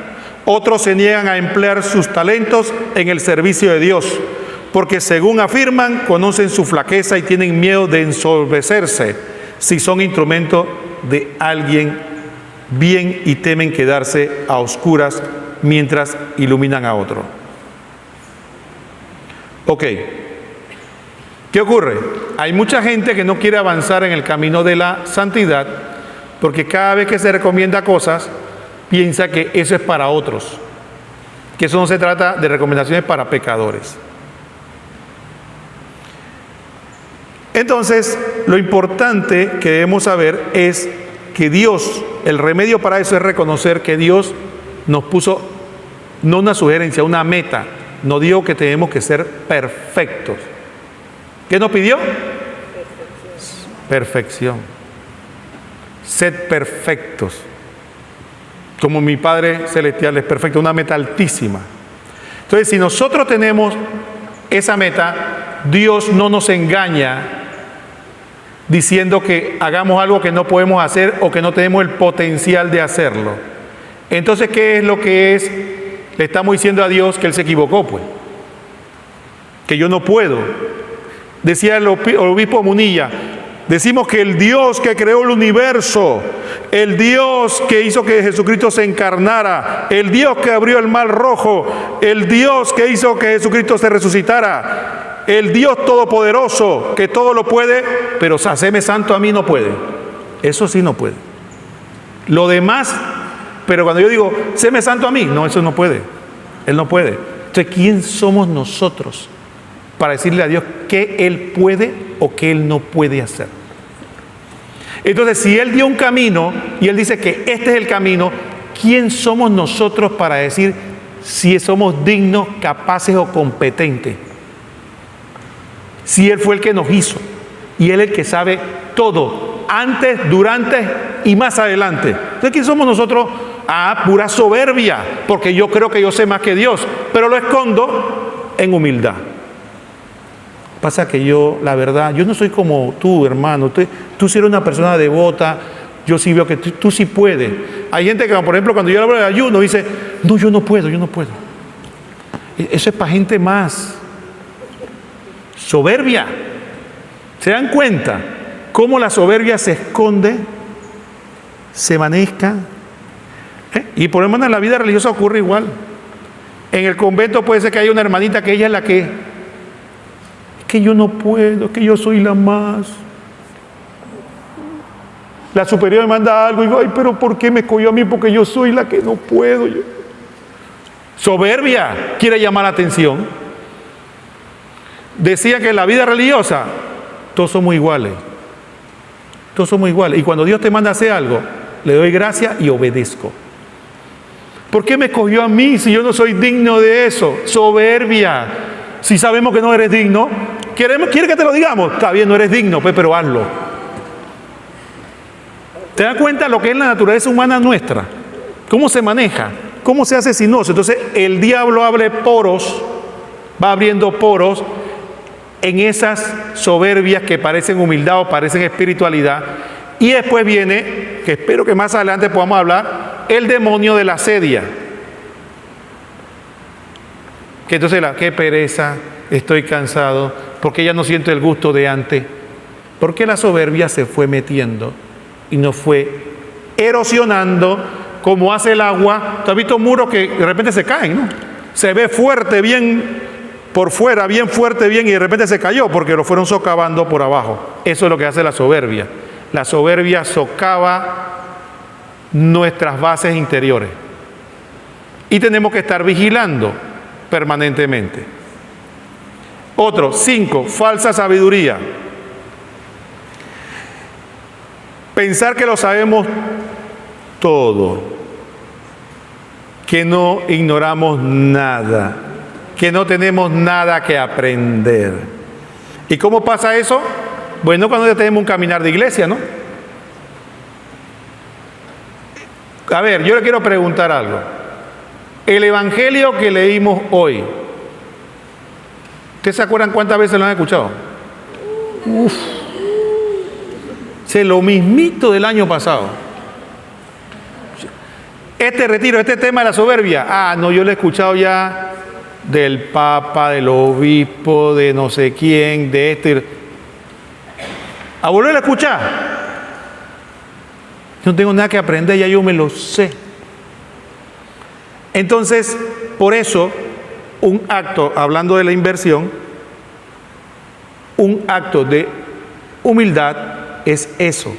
Otros se niegan a emplear sus talentos en el servicio de Dios, porque según afirman, conocen su flaqueza y tienen miedo de ensorbecerse si son instrumentos de alguien bien y temen quedarse a oscuras mientras iluminan a otro. Ok. ¿Qué ocurre? Hay mucha gente que no quiere avanzar en el camino de la santidad porque cada vez que se recomienda cosas, piensa que eso es para otros, que eso no se trata de recomendaciones para pecadores. Entonces, lo importante que debemos saber es que Dios, el remedio para eso es reconocer que Dios nos puso, no una sugerencia, una meta. Nos dijo que tenemos que ser perfectos. ¿Qué nos pidió? Perfección. Sed perfectos. como mi Padre Celestial es perfecto, una meta altísima. Entonces, si nosotros tenemos esa meta, Dios no nos engaña diciendo que hagamos algo que no podemos hacer o que no tenemos el potencial de hacerlo. Entonces, ¿qué es lo que es? Le estamos diciendo a Dios que Él se equivocó, pues. Que yo no puedo. Decía el obispo Munilla, decimos que el Dios que creó el universo, el Dios que hizo que Jesucristo se encarnara, el Dios que abrió el mar rojo, el Dios que hizo que Jesucristo se resucitara, el Dios todopoderoso que todo lo puede, pero hacerme santo a mí no puede. Eso sí no puede. Lo demás, pero cuando yo digo, séme santo a mí, no, eso no puede. Él no puede. Entonces, ¿quién somos nosotros para decirle a Dios qué Él puede o qué Él no puede hacer? Entonces, si Él dio un camino y Él dice que este es el camino, ¿quién somos nosotros para decir si somos dignos, capaces o competentes? Si Él fue el que nos hizo y Él es el que sabe todo, antes, durante y más adelante. Entonces, ¿quién somos nosotros? Pura soberbia, porque yo creo que yo sé más que Dios, pero lo escondo en humildad. Pasa que yo, la verdad, yo no soy como tú, hermano. Tú sí eres una persona devota. Yo sí veo que tú sí puedes. Hay gente que, por ejemplo, cuando yo hablo de ayuno, dice, no, yo no puedo. Eso es para gente más soberbia. ¿Se dan cuenta cómo la soberbia se esconde, se maneja? Y por lo menos en la vida religiosa ocurre igual. En el convento puede ser que haya una hermanita que ella es la que yo no puedo, que yo soy la más. La superior me manda algo y digo, ay, pero ¿por qué me escogió a mí? Porque yo soy la que no puedo. Soberbia, quiere llamar la atención. Decía que en la vida religiosa todos somos iguales. Todos somos iguales. Y cuando Dios te manda a hacer algo, le doy gracias y obedezco. ¿Por qué me escogió a mí si yo no soy digno de eso? Soberbia. Si sabemos que no eres digno, ¿quiere que te lo digamos? Está bien, no eres digno, pues, pero hazlo. ¿Te das cuenta lo que es la naturaleza humana nuestra? ¿Cómo se maneja? ¿Cómo se hace sinoso? Entonces, el diablo abre poros, va abriendo poros en esas soberbias que parecen humildad o parecen espiritualidad. Y después viene, que espero que más adelante podamos hablar, el demonio de la asedia. Que entonces, qué pereza, estoy cansado, porque ya no siento el gusto de antes. Porque la soberbia se fue metiendo y nos fue erosionando como hace el agua. ¿Tú has visto muros que de repente se caen, no? Se ve fuerte, bien por fuera, bien fuerte, bien, y de repente se cayó porque lo fueron socavando por abajo. Eso es lo que hace la soberbia. La soberbia socava nuestras bases interiores. Y tenemos que estar vigilando permanentemente. Otro, 5, falsa sabiduría. Pensar que lo sabemos todo, que no ignoramos nada, que no tenemos nada que aprender. ¿Y cómo pasa eso? Bueno, cuando ya tenemos un caminar de iglesia, ¿no? A ver, yo le quiero preguntar algo. El evangelio que leímos hoy, ¿ustedes se acuerdan cuántas veces lo han escuchado? Es lo mismito del año pasado. Este retiro, este tema de la soberbia, no, yo lo he escuchado ya del Papa, del obispo, de no sé quién, de este. A volver a escuchar. No tengo nada que aprender, ya yo me lo sé. Entonces, por eso, un acto, hablando de la inversión, un acto de humildad es eso,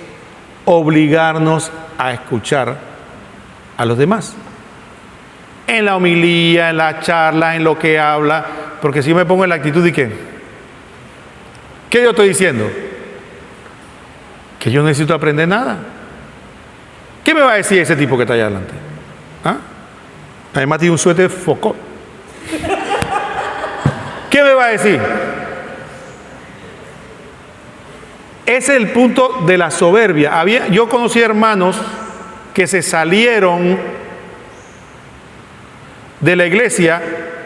obligarnos a escuchar a los demás. En la homilía, en la charla, en lo que habla, porque si yo me pongo en la actitud de ¿qué yo estoy diciendo? Que yo no necesito aprender nada. ¿Qué me va a decir ese tipo que está allá adelante? Además tiene un suéter foco. ¿Qué me va a decir? Ese es el punto de la soberbia. Yo conocí hermanos que se salieron de la iglesia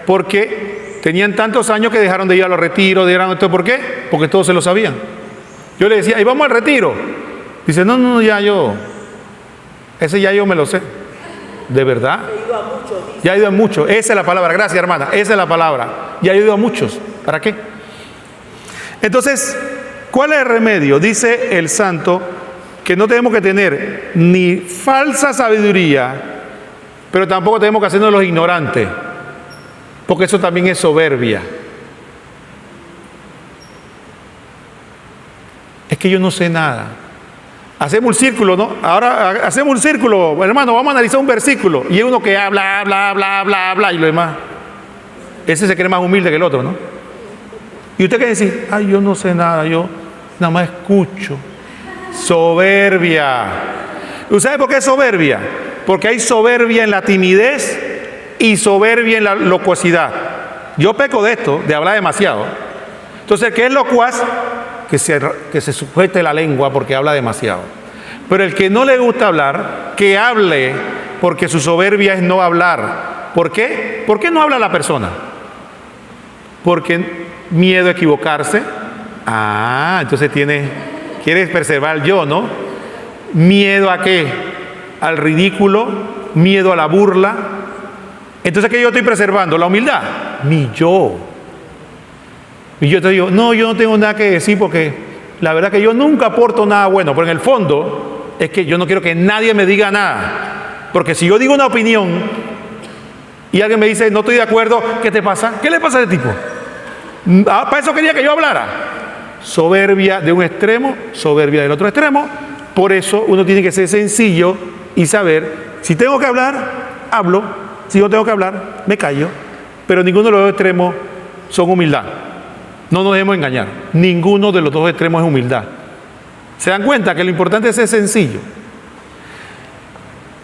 porque tenían tantos años que dejaron de ir a los retiros, dejaron esto. ¿Por qué? Porque todos se lo sabían. Yo le decía, ¿y vamos al retiro? Dice, no, ese ya yo me lo sé. ¿De verdad? Ya he ido a muchos. Esa es la palabra. Gracias, hermana. Esa es la palabra. Ya he ido a muchos. ¿Para qué? Entonces, ¿cuál es el remedio? Dice el santo que no tenemos que tener ni falsa sabiduría, pero tampoco tenemos que hacernos los ignorantes, porque eso también es soberbia. Es que yo no sé nada. Hacemos un círculo, ¿no? Ahora hacemos un círculo, hermano, vamos a analizar un versículo. Y hay uno que habla, y lo demás. Ese se cree más humilde que el otro, ¿no? Y usted quiere decir, ay, yo no sé nada, yo nada más escucho. Soberbia. ¿Usted sabe por qué es soberbia? Porque hay soberbia en la timidez y soberbia en la locuacidad. Yo peco de esto, de hablar demasiado. Entonces, ¿qué es locuaz? Que se sujete la lengua porque habla demasiado. Pero el que no le gusta hablar, que hable, porque su soberbia es no hablar. ¿Por qué? ¿Por qué no habla la persona? Porque miedo a equivocarse. Entonces quieres preservar yo, ¿no? ¿Miedo a qué? Al ridículo, miedo a la burla. Entonces, ¿qué yo estoy preservando? La humildad. Mi yo. Y yo te digo, no, yo no tengo nada que decir porque la verdad que yo nunca aporto nada bueno, pero en el fondo es que yo no quiero que nadie me diga nada. Porque si yo digo una opinión y alguien me dice, no estoy de acuerdo, ¿qué te pasa? ¿Qué le pasa a ese tipo? Para eso quería que yo hablara. Soberbia de un extremo, soberbia del otro extremo. Por eso uno tiene que ser sencillo y saber, si tengo que hablar, hablo. Si no tengo que hablar, me callo. Pero ninguno de los dos extremos son humildad. No nos debemos engañar. Ninguno de los dos extremos es humildad. ¿Se dan cuenta que lo importante es ser sencillo?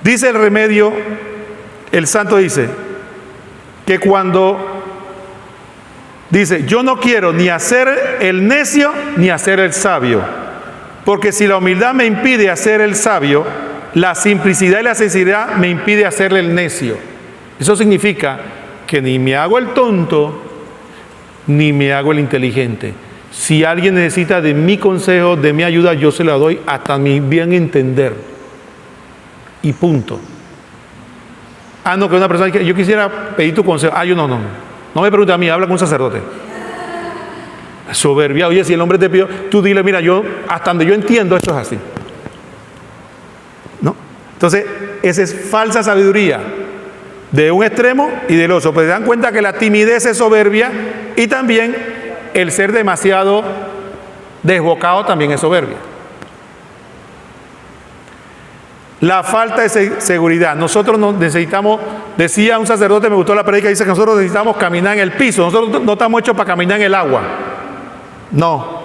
Dice el remedio, el santo dice, que cuando dice, yo no quiero ni hacer el necio ni hacer el sabio, porque si la humildad me impide hacer el sabio, la simplicidad y la sinceridad me impide hacerle el necio. Eso significa que ni me hago el tonto, ni me hago el inteligente. Si alguien necesita de mi consejo, de mi ayuda, yo se la doy hasta mi bien entender. Y punto. No, que una persona dice, yo quisiera pedir tu consejo. Yo no me pregunte a mí, habla con un sacerdote. Soberbia. Oye, si el hombre te pidió, tú dile, mira, yo, hasta donde yo entiendo, esto es así. ¿No? Entonces, esa es falsa sabiduría. De un extremo y del otro. Pues se dan cuenta que la timidez es soberbia y también el ser demasiado desbocado también es soberbia. La falta de seguridad. Nosotros necesitamos, decía un sacerdote, me gustó la predica, dice que nosotros necesitamos caminar en el piso. Nosotros no estamos hechos para caminar en el agua. No.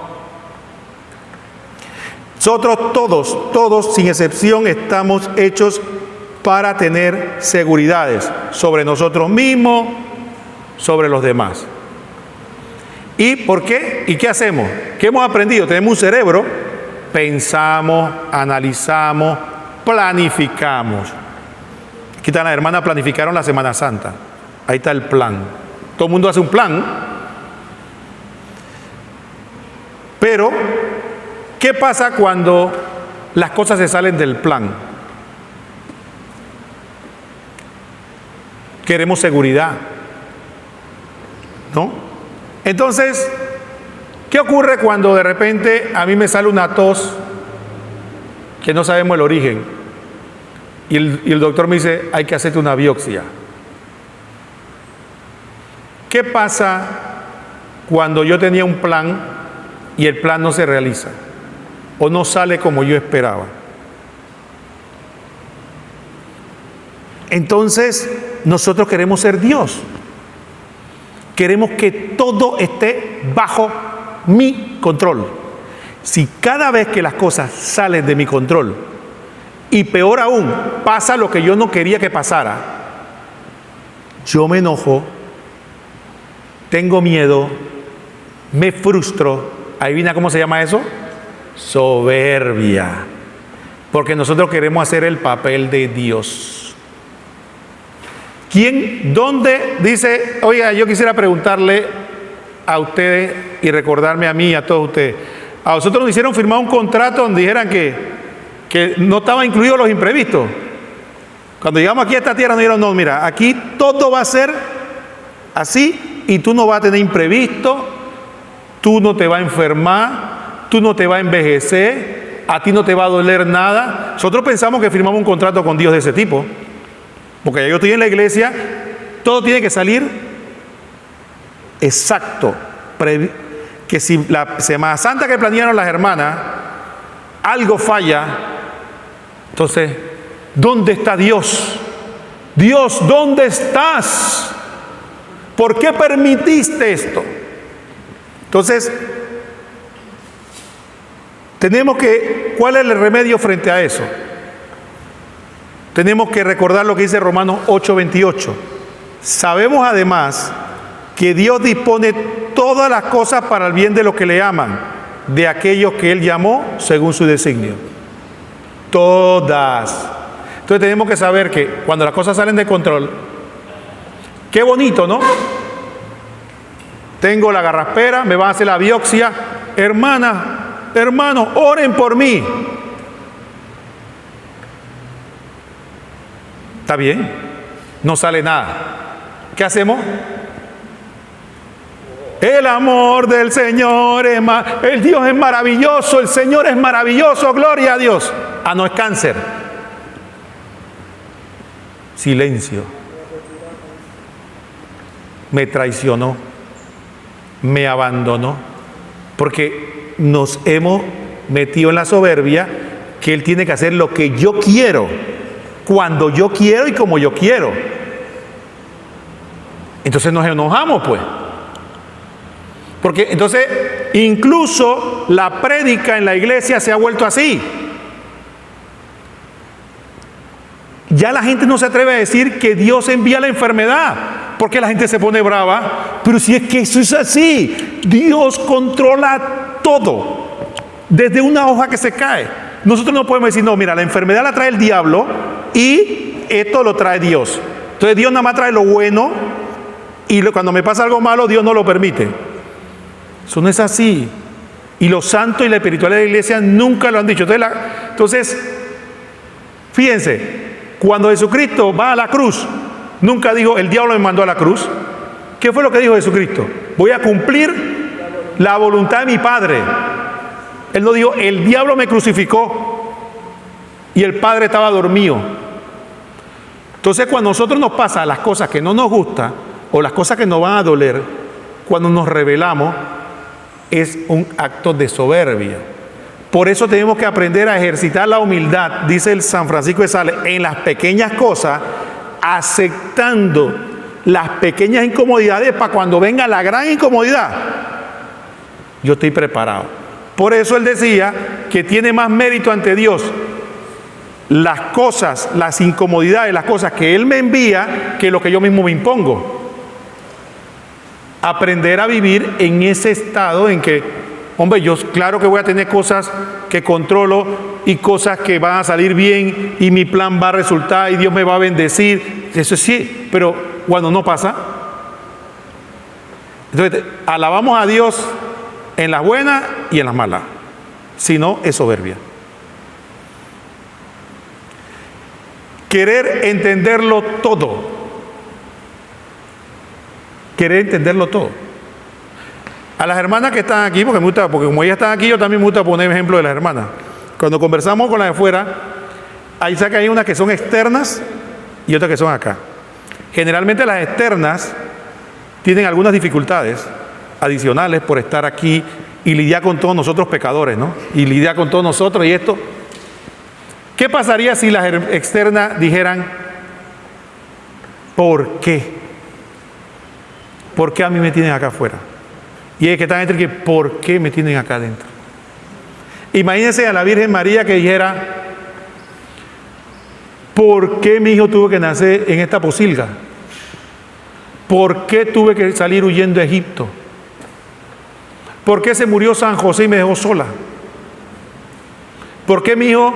Nosotros todos sin excepción estamos hechos para tener seguridades sobre nosotros mismos, sobre los demás. ¿Y por qué? ¿Y qué hacemos? ¿Qué hemos aprendido? Tenemos un cerebro, pensamos, analizamos, planificamos. Aquí están las hermanas, planificaron la Semana Santa. Ahí está el plan. Todo el mundo hace un plan. Pero, ¿qué pasa cuando las cosas se salen del plan? Queremos seguridad, ¿no? Entonces, ¿qué ocurre cuando de repente a mí me sale una tos que no sabemos el origen? Y el doctor me dice, hay que hacerte una biopsia. ¿Qué pasa cuando yo tenía un plan y el plan no se realiza? O no sale como yo esperaba. Entonces, nosotros queremos ser Dios. Queremos que todo esté bajo mi control. Si cada vez que las cosas salen de mi control, y peor aún, pasa lo que yo no quería que pasara, yo me enojo, tengo miedo, me frustro. ¿Adivina cómo se llama eso? Soberbia. Porque nosotros queremos hacer el papel de Dios. ¿Quién, dónde dice, oiga, yo quisiera preguntarle a ustedes y recordarme a mí y a todos ustedes? A nosotros nos hicieron firmar un contrato donde dijeran que no estaban incluidos los imprevistos. Cuando llegamos aquí a esta tierra nos dijeron, no, mira, aquí todo va a ser así y tú no vas a tener imprevisto, tú no te vas a enfermar, tú no te vas a envejecer, a ti no te va a doler nada. Nosotros pensamos que firmamos un contrato con Dios de ese tipo, porque yo estoy en la iglesia, todo tiene que salir exacto, que si la Semana Santa que planearon las hermanas, algo falla, entonces, ¿dónde está Dios? Dios, ¿dónde estás? ¿Por qué permitiste esto? Entonces, ¿cuál es el remedio frente a eso? Tenemos que recordar lo que dice Romanos 8:28. Sabemos además que Dios dispone todas las cosas para el bien de los que le aman, de aquellos que Él llamó según su designio. Todas. Entonces tenemos que saber que cuando las cosas salen de control, qué bonito, ¿no? Tengo la garraspera, me van a hacer la biopsia. Hermana, hermanos, oren por mí. Está bien, no sale nada. ¿Qué hacemos? El amor del Señor el Dios es maravilloso, el Señor es maravilloso, gloria a Dios. Ah, no, es cáncer. Silencio. Me traicionó, me abandonó, porque nos hemos metido en la soberbia que Él tiene que hacer lo que yo quiero, cuando yo quiero y como yo quiero. Entonces nos enojamos, pues. Porque entonces incluso la prédica en la iglesia se ha vuelto así. Ya la gente no se atreve a decir que Dios envía la enfermedad, porque la gente se pone brava. Pero si es que eso es así, Dios controla todo, desde una hoja que se cae. Nosotros no podemos decir, no, mira, la enfermedad la trae el diablo y esto lo trae Dios. Entonces Dios nada más trae lo bueno y cuando me pasa algo malo, Dios no lo permite. Eso no es así. Y los santos y la espiritualidad de la iglesia nunca lo han dicho. Entonces, fíjense, cuando Jesucristo va a la cruz, nunca dijo, el diablo me mandó a la cruz. ¿Qué fue lo que dijo Jesucristo? Voy a cumplir la voluntad de mi Padre. Él no dijo, el diablo me crucificó y el Padre estaba dormido. Entonces, cuando a nosotros nos pasan las cosas que no nos gustan o las cosas que nos van a doler, cuando nos rebelamos, es un acto de soberbia. Por eso tenemos que aprender a ejercitar la humildad, dice el San Francisco de Sales, en las pequeñas cosas, aceptando las pequeñas incomodidades para cuando venga la gran incomodidad, yo estoy preparado. Por eso él decía que tiene más mérito ante Dios las cosas, las incomodidades, las cosas que Él me envía que lo que yo mismo me impongo. Aprender a vivir en ese estado en que, hombre, yo claro que voy a tener cosas que controlo y cosas que van a salir bien y mi plan va a resultar y Dios me va a bendecir. Eso sí, pero cuando no pasa. Entonces, alabamos a Dios en las buenas y en las malas. Si no, es soberbia. Querer entenderlo todo. Querer entenderlo todo. A las hermanas que están aquí, porque como ellas están aquí, yo también me gusta poner ejemplo de las hermanas. Cuando conversamos con las de fuera, ahí sabe que hay unas que son externas y otras que son acá. Generalmente las externas tienen algunas dificultades adicionales por estar aquí y lidiar con todos nosotros pecadores, ¿no? Y lidiar con todos nosotros y esto. ¿Qué pasaría si las externas dijeran, ¿por qué? ¿Por qué a mí me tienen acá afuera? Y es que están entre que, ¿por qué me tienen acá adentro? Imagínense a la Virgen María que dijera, ¿por qué mi hijo tuvo que nacer en esta pocilga? ¿Por qué tuve que salir huyendo de Egipto? ¿Por qué se murió San José y me dejó sola? ¿Por qué mi hijo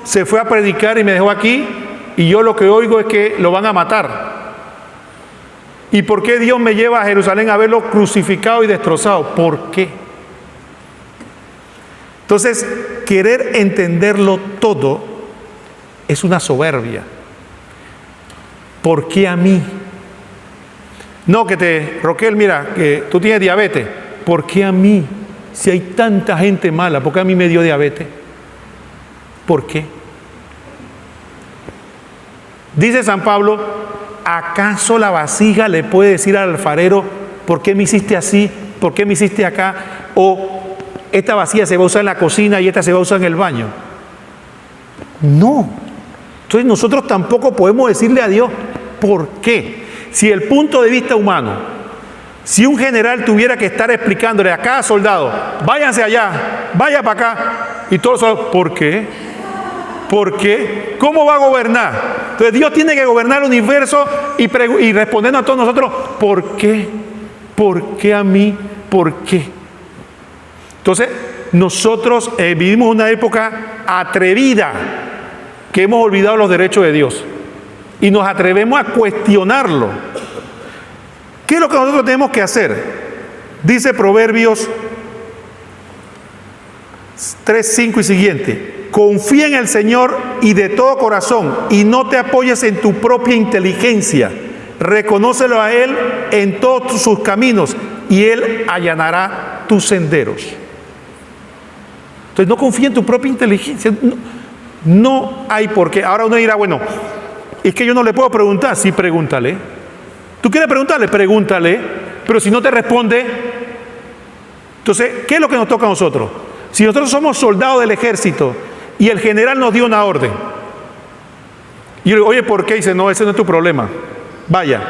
se fue a predicar y me dejó aquí y yo lo que oigo es que lo van a matar? ¿Y por qué Dios me lleva a Jerusalén a verlo crucificado y destrozado? ¿Por qué? Entonces, querer entenderlo todo es una soberbia. ¿Por qué a mí? No, Roquel, mira, que tú tienes diabetes. ¿Por qué a mí? Si hay tanta gente mala, ¿por qué a mí me dio diabetes? ¿Por qué? Dice San Pablo, ¿acaso la vasija le puede decir al alfarero, ¿por qué me hiciste así? ¿Por qué me hiciste acá? O esta vasija se va a usar en la cocina y esta se va a usar en el baño. No. Entonces nosotros tampoco podemos decirle a Dios, ¿por qué? Si el punto de vista humano, si un general tuviera que estar explicándole a cada soldado, váyanse allá, vaya para acá, y todos los soldados, ¿por qué? ¿Por qué? ¿Cómo va a gobernar? Entonces Dios tiene que gobernar el universo y respondiendo a todos nosotros, ¿por qué? ¿Por qué a mí? ¿Por qué? Entonces, nosotros vivimos una época atrevida, que hemos olvidado los derechos de Dios y nos atrevemos a cuestionarlo. ¿Qué es lo que nosotros tenemos que hacer? Dice Proverbios 3, 5 y siguiente: confía en el Señor y de todo corazón, y no te apoyes en tu propia inteligencia. Reconócelo a Él en todos sus caminos y Él allanará tus senderos. Entonces no confía en tu propia inteligencia. No hay por qué. Ahora uno dirá, bueno, es que yo no le puedo preguntar. Sí, pregúntale. ¿Tú quieres preguntarle? Pregúntale. Pero si no te responde, entonces, ¿qué es lo que nos toca a nosotros? Si nosotros somos soldados del ejército y el general nos dio una orden, y yo le digo, oye, ¿por qué? Y dice, no, ese no es tu problema. Vaya,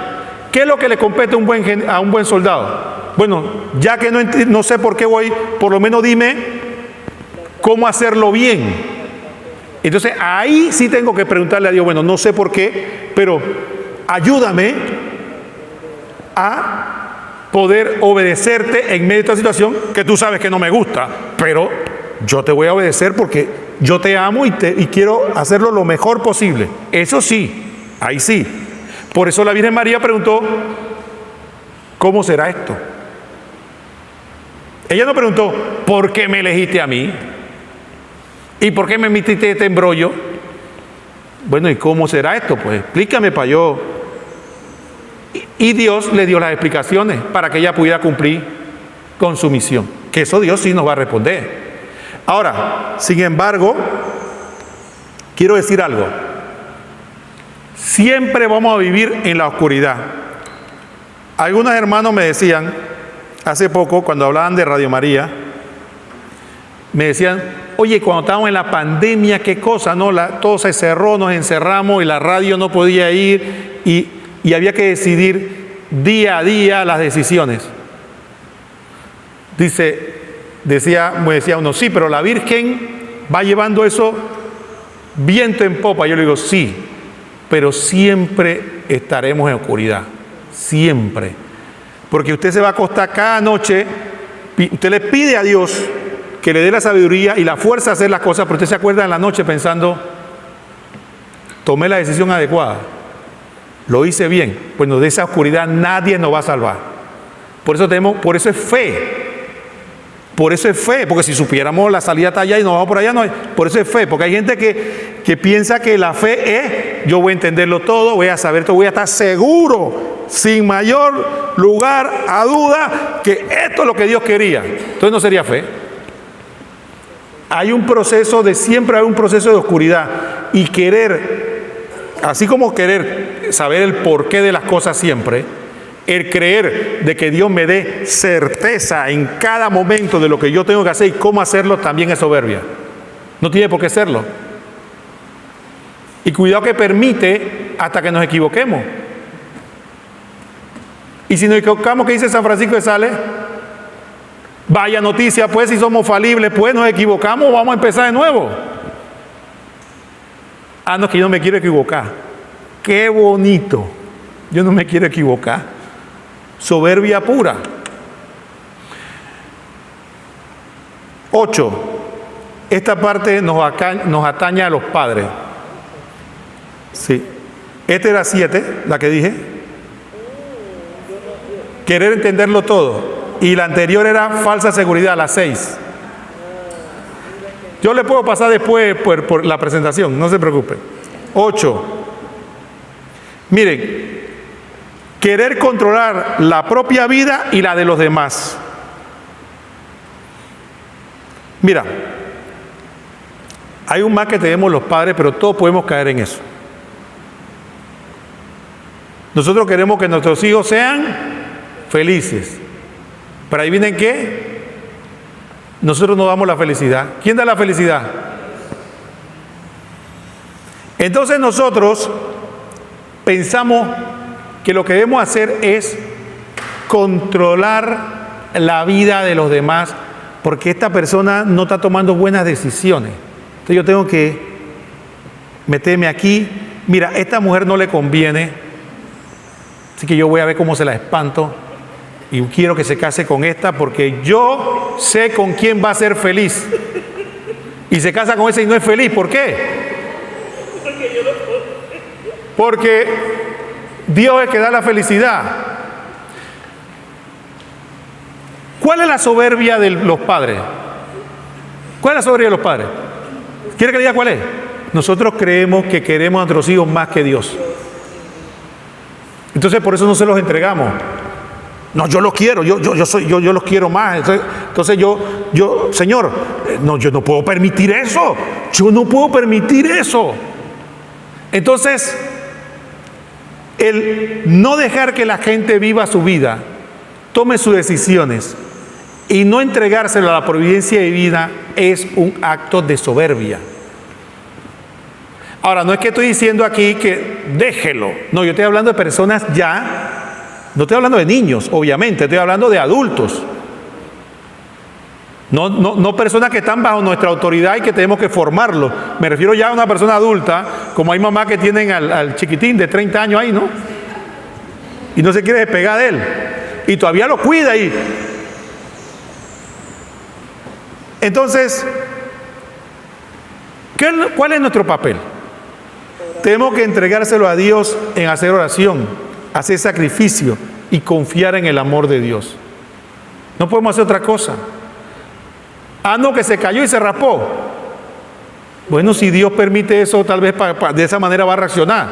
¿qué es lo que le compete a un buen soldado? Bueno, ya que no sé por qué voy, por lo menos dime cómo hacerlo bien. Entonces ahí sí tengo que preguntarle a Dios, bueno, no sé por qué, pero ayúdame a poder obedecerte en medio de esta situación que tú sabes que no me gusta, pero yo te voy a obedecer porque yo te amo y quiero hacerlo lo mejor posible. Eso sí, ahí sí. Por eso la Virgen María preguntó, ¿cómo será esto? Ella no preguntó, ¿por qué me elegiste a mí? ¿Y por qué me metiste este embrollo? Bueno, ¿y cómo será esto? Pues explícame para yo. Y Dios le dio las explicaciones para que ella pudiera cumplir con su misión. Que eso Dios sí nos va a responder. Ahora, sin embargo, quiero decir algo. Siempre vamos a vivir en la oscuridad. Algunos hermanos me decían, hace poco, cuando hablaban de Radio María, me decían, oye, cuando estábamos en la pandemia, qué cosa, ¿no? Todo se cerró, nos encerramos y la radio no podía ir y había que decidir día a día las decisiones. Decía uno, sí, pero la Virgen va llevando eso viento en popa. Yo le digo, sí, pero siempre estaremos en oscuridad, siempre. Porque usted se va a acostar cada noche, usted le pide a Dios que le dé la sabiduría y la fuerza a hacer las cosas, pero usted se acuerda en la noche pensando, tomé la decisión adecuada, lo hice bien. Bueno, de esa oscuridad nadie nos va a salvar. Por eso es fe. Por eso es fe, porque si supiéramos la salida está allá y nos vamos por allá, no hay. Por eso es fe, porque hay gente que piensa que la fe es, yo voy a entenderlo todo, voy a saber todo, voy a estar seguro, sin mayor lugar a duda, que esto es lo que Dios quería. Entonces no sería fe. Siempre hay un proceso de oscuridad y así como querer saber el porqué de las cosas siempre, el creer de que Dios me dé certeza en cada momento de lo que yo tengo que hacer y cómo hacerlo también es soberbia. No tiene por qué serlo. Y cuidado que permite hasta que nos equivoquemos. Y si nos equivocamos, ¿qué dice San Francisco de Sales? Vaya noticia, pues, si somos falibles, pues nos equivocamos, vamos a empezar de nuevo. Ah, no, es que yo no me quiero equivocar. Qué bonito. Yo no me quiero equivocar. Soberbia pura. 8. Esta parte nos atañe a los padres. Sí. Esta era 7, la que dije. querer entenderlo todo. Y la anterior era falsa seguridad, la 6. Yo le puedo pasar después por la presentación, no se preocupe. 8. Miren, querer controlar la propia vida y la de los demás. Mira, hay un mal que tenemos los padres, pero todos podemos caer en eso. Nosotros queremos que nuestros hijos sean felices. Pero ahí vienen qué. Nosotros no damos la felicidad. ¿Quién da la felicidad? Entonces nosotros pensamos que lo que debemos hacer es controlar la vida de los demás, porque esta persona no está tomando buenas decisiones. Entonces yo tengo que meterme aquí. Mira, esta mujer no le conviene, así que yo voy a ver cómo se la espanto. Y quiero que se case con esta porque yo sé con quién va a ser feliz. Y se casa con esa y no es feliz. ¿Por qué? Porque Dios es el que da la felicidad. ¿Cuál es la soberbia de los padres? ¿Cuál es la soberbia de los padres? ¿Quiere que le diga cuál es? Nosotros creemos que queremos a nuestros hijos más que Dios. Entonces por eso no se los entregamos. No, yo los quiero, yo los quiero más. Entonces yo, Señor, no, yo no puedo permitir eso. Yo no puedo permitir eso. Entonces, el no dejar que la gente viva su vida, tome sus decisiones y no entregárselo a la providencia divina es un acto de soberbia. Ahora, no es que estoy diciendo aquí que déjelo. No, yo estoy hablando de personas ya. No estoy hablando de niños, obviamente, estoy hablando de adultos. No personas que están bajo nuestra autoridad y que tenemos que formarlos. Me refiero ya a una persona adulta, como hay mamás que tienen al chiquitín de 30 años ahí, ¿no? Y no se quiere despegar de él. Y todavía lo cuida ahí. Entonces, ¿cuál es nuestro papel? Tenemos que entregárselo a Dios en hacer oración, hacer sacrificio y confiar en el amor de Dios. No podemos hacer otra cosa. Ah, no, que se cayó y se rapó. Bueno, si Dios permite eso, tal vez de esa manera va a reaccionar.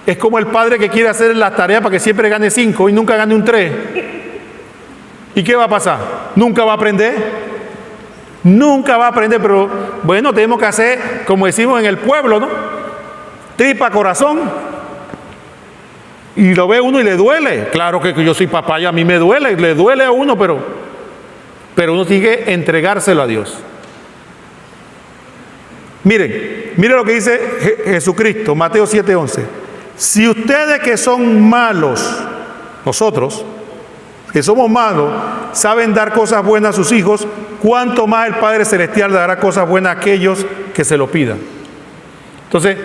Es como el padre que quiere hacer las tareas para que siempre gane 5 y nunca gane un 3. ¿Y qué va a pasar? ¿Nunca va a aprender? Nunca va a aprender, pero bueno, tenemos que hacer, como decimos en el pueblo, ¿no? Tripa corazón. Y lo ve uno y le duele. Claro que yo soy papá y a mí me duele, le duele a uno, pero uno tiene que entregárselo a Dios. Miren lo que dice Jesucristo, Mateo 7:11. Si ustedes que son malos, nosotros, que somos malos, saben dar cosas buenas a sus hijos, ¿cuánto más el Padre Celestial dará cosas buenas a aquellos que se lo pidan? Entonces,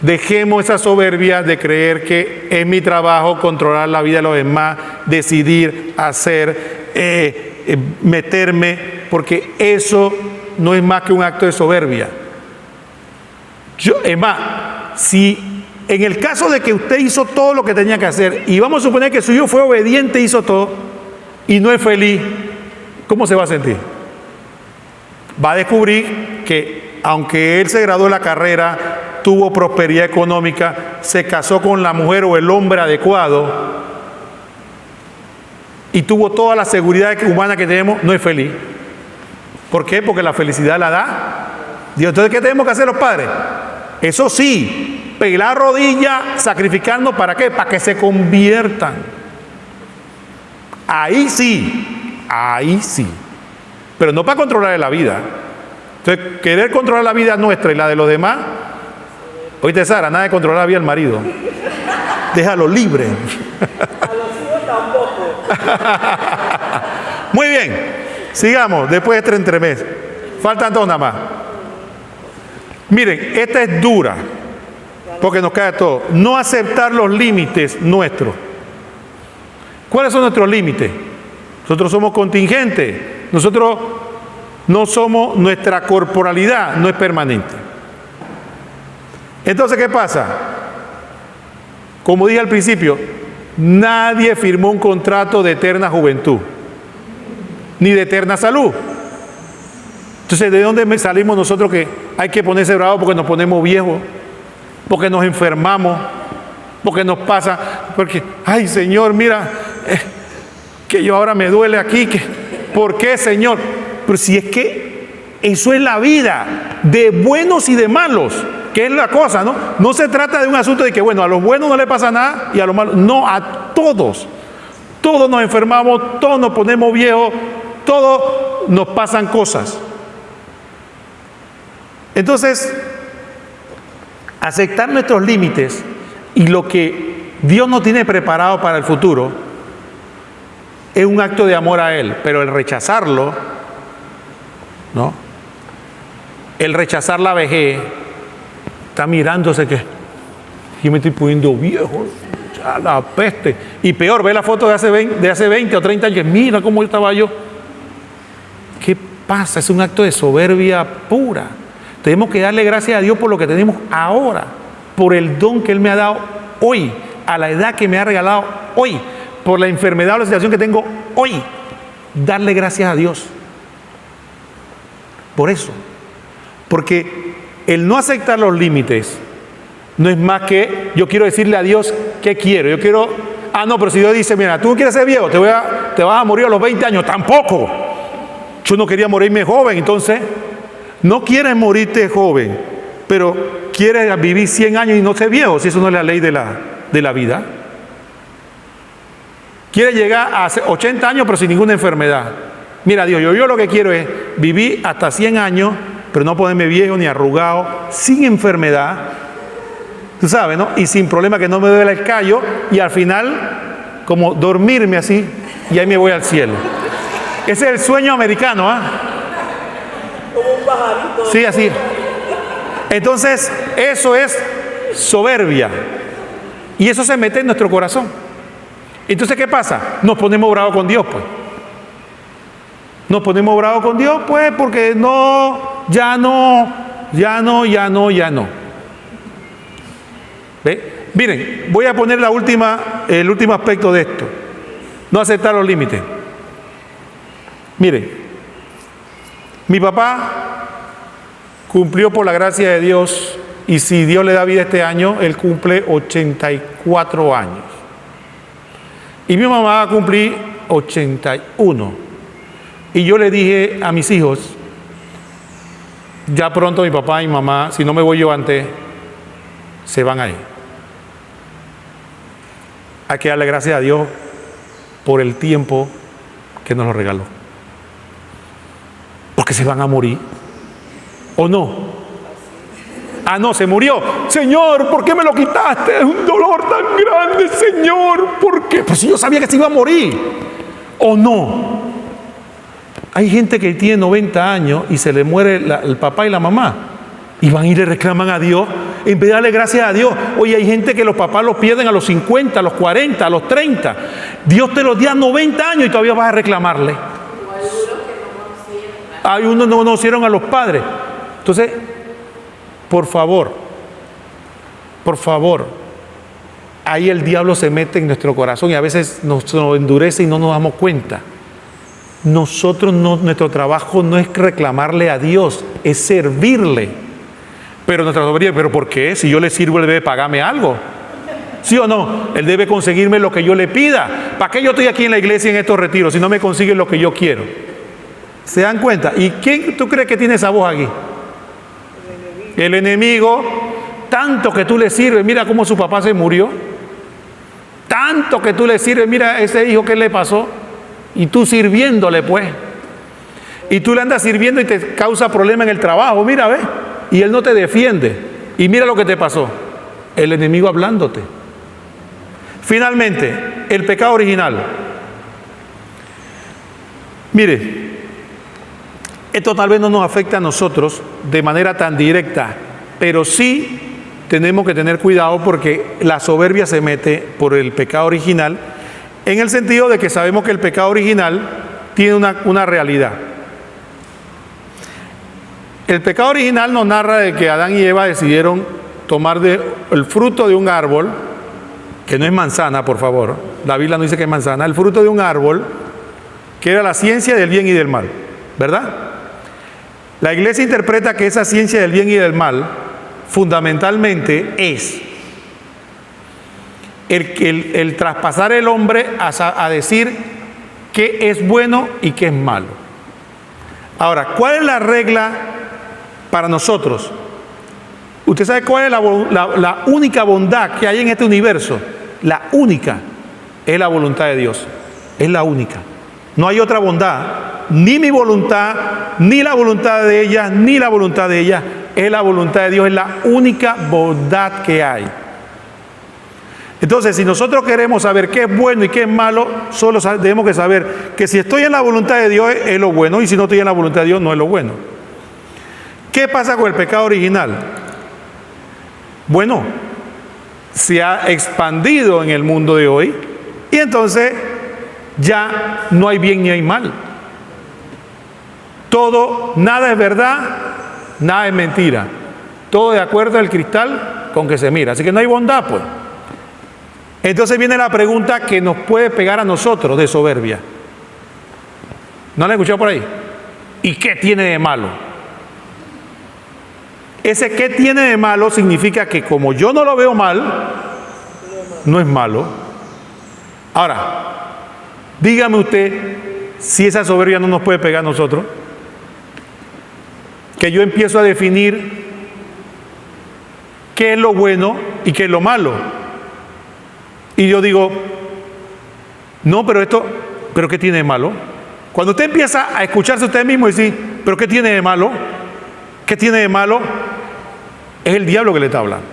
dejemos esa soberbia de creer que es mi trabajo controlar la vida de los demás, decidir, hacer, meterme, porque eso no es más que un acto de soberbia. Es más, si en el caso de que usted hizo todo lo que tenía que hacer, y vamos a suponer que su hijo fue obediente, hizo todo, y no es feliz, ¿cómo se va a sentir? Va a descubrir que aunque él se graduó de la carrera, tuvo prosperidad económica, se casó con la mujer o el hombre adecuado y tuvo toda la seguridad humana que tenemos, no es feliz. ¿Por qué? Porque la felicidad la da Dios. Entonces, ¿qué tenemos que hacer los padres? Eso sí, pelar rodillas, sacrificarnos, ¿para qué? Para que se conviertan. Ahí sí, pero no para controlar la vida. Entonces, querer controlar la vida nuestra y la de los demás. Oíste, Sara, nada de controlar la vida del marido. Déjalo libre. A los hijos tampoco. Muy bien, sigamos, después de este entremés. Faltan dos nada más. Miren, esta es dura, porque nos cae todo. No aceptar los límites nuestros. ¿Cuáles son nuestros límites? Nosotros somos contingentes. Nosotros no somos, nuestra corporalidad no es permanente. Entonces, ¿qué pasa? Como dije al principio, Nadie firmó un contrato de eterna juventud, ni de eterna salud. Entonces, ¿de dónde salimos nosotros que hay que ponerse bravos porque nos ponemos viejos, porque nos enfermamos, porque nos pasa, porque, ay Señor, mira, que yo ahora me duele aquí, ¿por qué, Señor? Pero si es que eso es la vida, de buenos y de malos, que es la cosa, ¿no? No se trata de un asunto de que, bueno, a los buenos no le pasa nada y a los malos, no, a todos. Todos nos enfermamos, todos nos ponemos viejos, todos nos pasan cosas. Entonces, aceptar nuestros límites y lo que Dios nos tiene preparado para el futuro es un acto de amor a Él, pero el rechazarlo, ¿no? El rechazar la vejez, está mirándose que yo me estoy poniendo viejo, ya la peste. Y peor, ve la foto de hace 20 o 30 años, mira cómo estaba yo. ¿Qué pasa? Es un acto de soberbia pura. Tenemos que darle gracias a Dios por lo que tenemos ahora, por el don que Él me ha dado hoy, a la edad que me ha regalado hoy, por la enfermedad o la situación que tengo hoy. Darle gracias a Dios. Por eso. Porque el no aceptar los límites no es más que yo quiero decirle a Dios qué quiero. Yo quiero, no, pero si Dios dice, mira, tú no quieres ser viejo, te vas a morir a los 20 años. Tampoco. Yo no quería morirme joven, entonces no quieres morirte joven, pero quieres vivir 100 años y no ser viejo, si eso no es la ley de la vida. Quieres llegar a 80 años pero sin ninguna enfermedad. Mira, Dios, yo lo que quiero es vivir hasta 100 años, pero no ponerme viejo ni arrugado, sin enfermedad, tú sabes, ¿no? Y sin problema que no me duele el callo, y al final, como dormirme así, y ahí me voy al cielo. Ese es el sueño americano, ¿ah? Como un pajarito. Sí, así. Entonces, eso es soberbia. Y eso se mete en nuestro corazón. Entonces, ¿qué pasa? Nos ponemos bravos con Dios, pues. Nos ponemos bravos con Dios, pues, porque ya no. ¿Ve? Miren, voy a poner el último aspecto de esto. No aceptar los límites. Miren, mi papá cumplió por la gracia de Dios, y si Dios le da vida este año, él cumple 84 años. Y mi mamá va a cumplir 81. Y yo le dije a mis hijos, ya pronto mi papá y mi mamá, si no me voy yo antes, se van a ir. Hay que darle gracias a Dios por el tiempo que nos lo regaló. Porque se van a morir. ¿O no? No, se murió. Señor, ¿por qué me lo quitaste? Es un dolor tan grande, Señor. ¿Por qué? Pues si yo sabía que se iba a morir. ¿O no? Hay gente que tiene 90 años y se le muere el papá y la mamá. Y van y le reclaman a Dios en vez de darle gracias a Dios. Oye, hay gente que los papás los pierden a los 50, a los 40, a los 30. Dios te los dio a 90 años y todavía vas a reclamarle. Hay unos no conocieron a los padres. Entonces, por favor, ahí el diablo se mete en nuestro corazón y a veces nos endurece y no nos damos cuenta. Nuestro trabajo no es reclamarle a Dios, es servirle. Pero nuestra soberbia, ¿pero por qué? Si yo le sirvo, él debe pagarme algo. ¿Sí o no? Él debe conseguirme lo que yo le pida. ¿Para qué yo estoy aquí en la iglesia en estos retiros si no me consigue lo que yo quiero? ¿Se dan cuenta? ¿Y quién tú crees que tiene esa voz aquí? El enemigo. Tanto que tú le sirves, mira cómo su papá se murió. Tanto que tú le sirves, mira ese hijo que le pasó. Y tú sirviéndole, pues. Y tú le andas sirviendo y te causa problema en el trabajo, mira, ¿ves? Y él no te defiende. Y mira lo que te pasó. El enemigo hablándote. Finalmente, el pecado original. Mire, esto tal vez no nos afecta a nosotros de manera tan directa, pero sí tenemos que tener cuidado porque la soberbia se mete por el pecado original, en el sentido de que sabemos que el pecado original tiene una realidad. El pecado original nos narra de que Adán y Eva decidieron tomar el fruto de un árbol, que no es manzana, por favor, la Biblia no dice que es manzana, el fruto de un árbol que era la ciencia del bien y del mal, ¿verdad? La iglesia interpreta que esa ciencia del bien y del mal fundamentalmente es el traspasar el hombre a decir qué es bueno y qué es malo. Ahora, ¿cuál es la regla para nosotros? ¿Usted sabe cuál es la única bondad que hay en este universo? La única es la voluntad de Dios. Es la única. No hay otra bondad. Ni mi voluntad, ni la voluntad de ella, ni la voluntad de ella. Es la voluntad de Dios. Es la única bondad que hay. Entonces, si nosotros queremos saber qué es bueno y qué es malo, solo tenemos que saber que si estoy en la voluntad de Dios es lo bueno, y si no estoy en la voluntad de Dios no es lo bueno. ¿Qué pasa con el pecado original? Bueno, se ha expandido en el mundo de hoy y entonces ya no hay bien ni hay mal. Todo, nada es verdad, nada es mentira. Todo de acuerdo al cristal con que se mira. Así que no hay bondad, pues. Entonces viene la pregunta que nos puede pegar a nosotros de soberbia. ¿No la han escuchado por ahí? ¿Y qué tiene de malo? Ese qué tiene de malo significa que como yo no lo veo mal, no es malo. Ahora, dígame usted si esa soberbia no nos puede pegar a nosotros. Que yo empiezo a definir qué es lo bueno y qué es lo malo. Y yo digo, no, pero ¿qué tiene de malo? Cuando usted empieza a escucharse usted mismo y decir, pero ¿qué tiene de malo? ¿Qué tiene de malo? Es el diablo que le está hablando.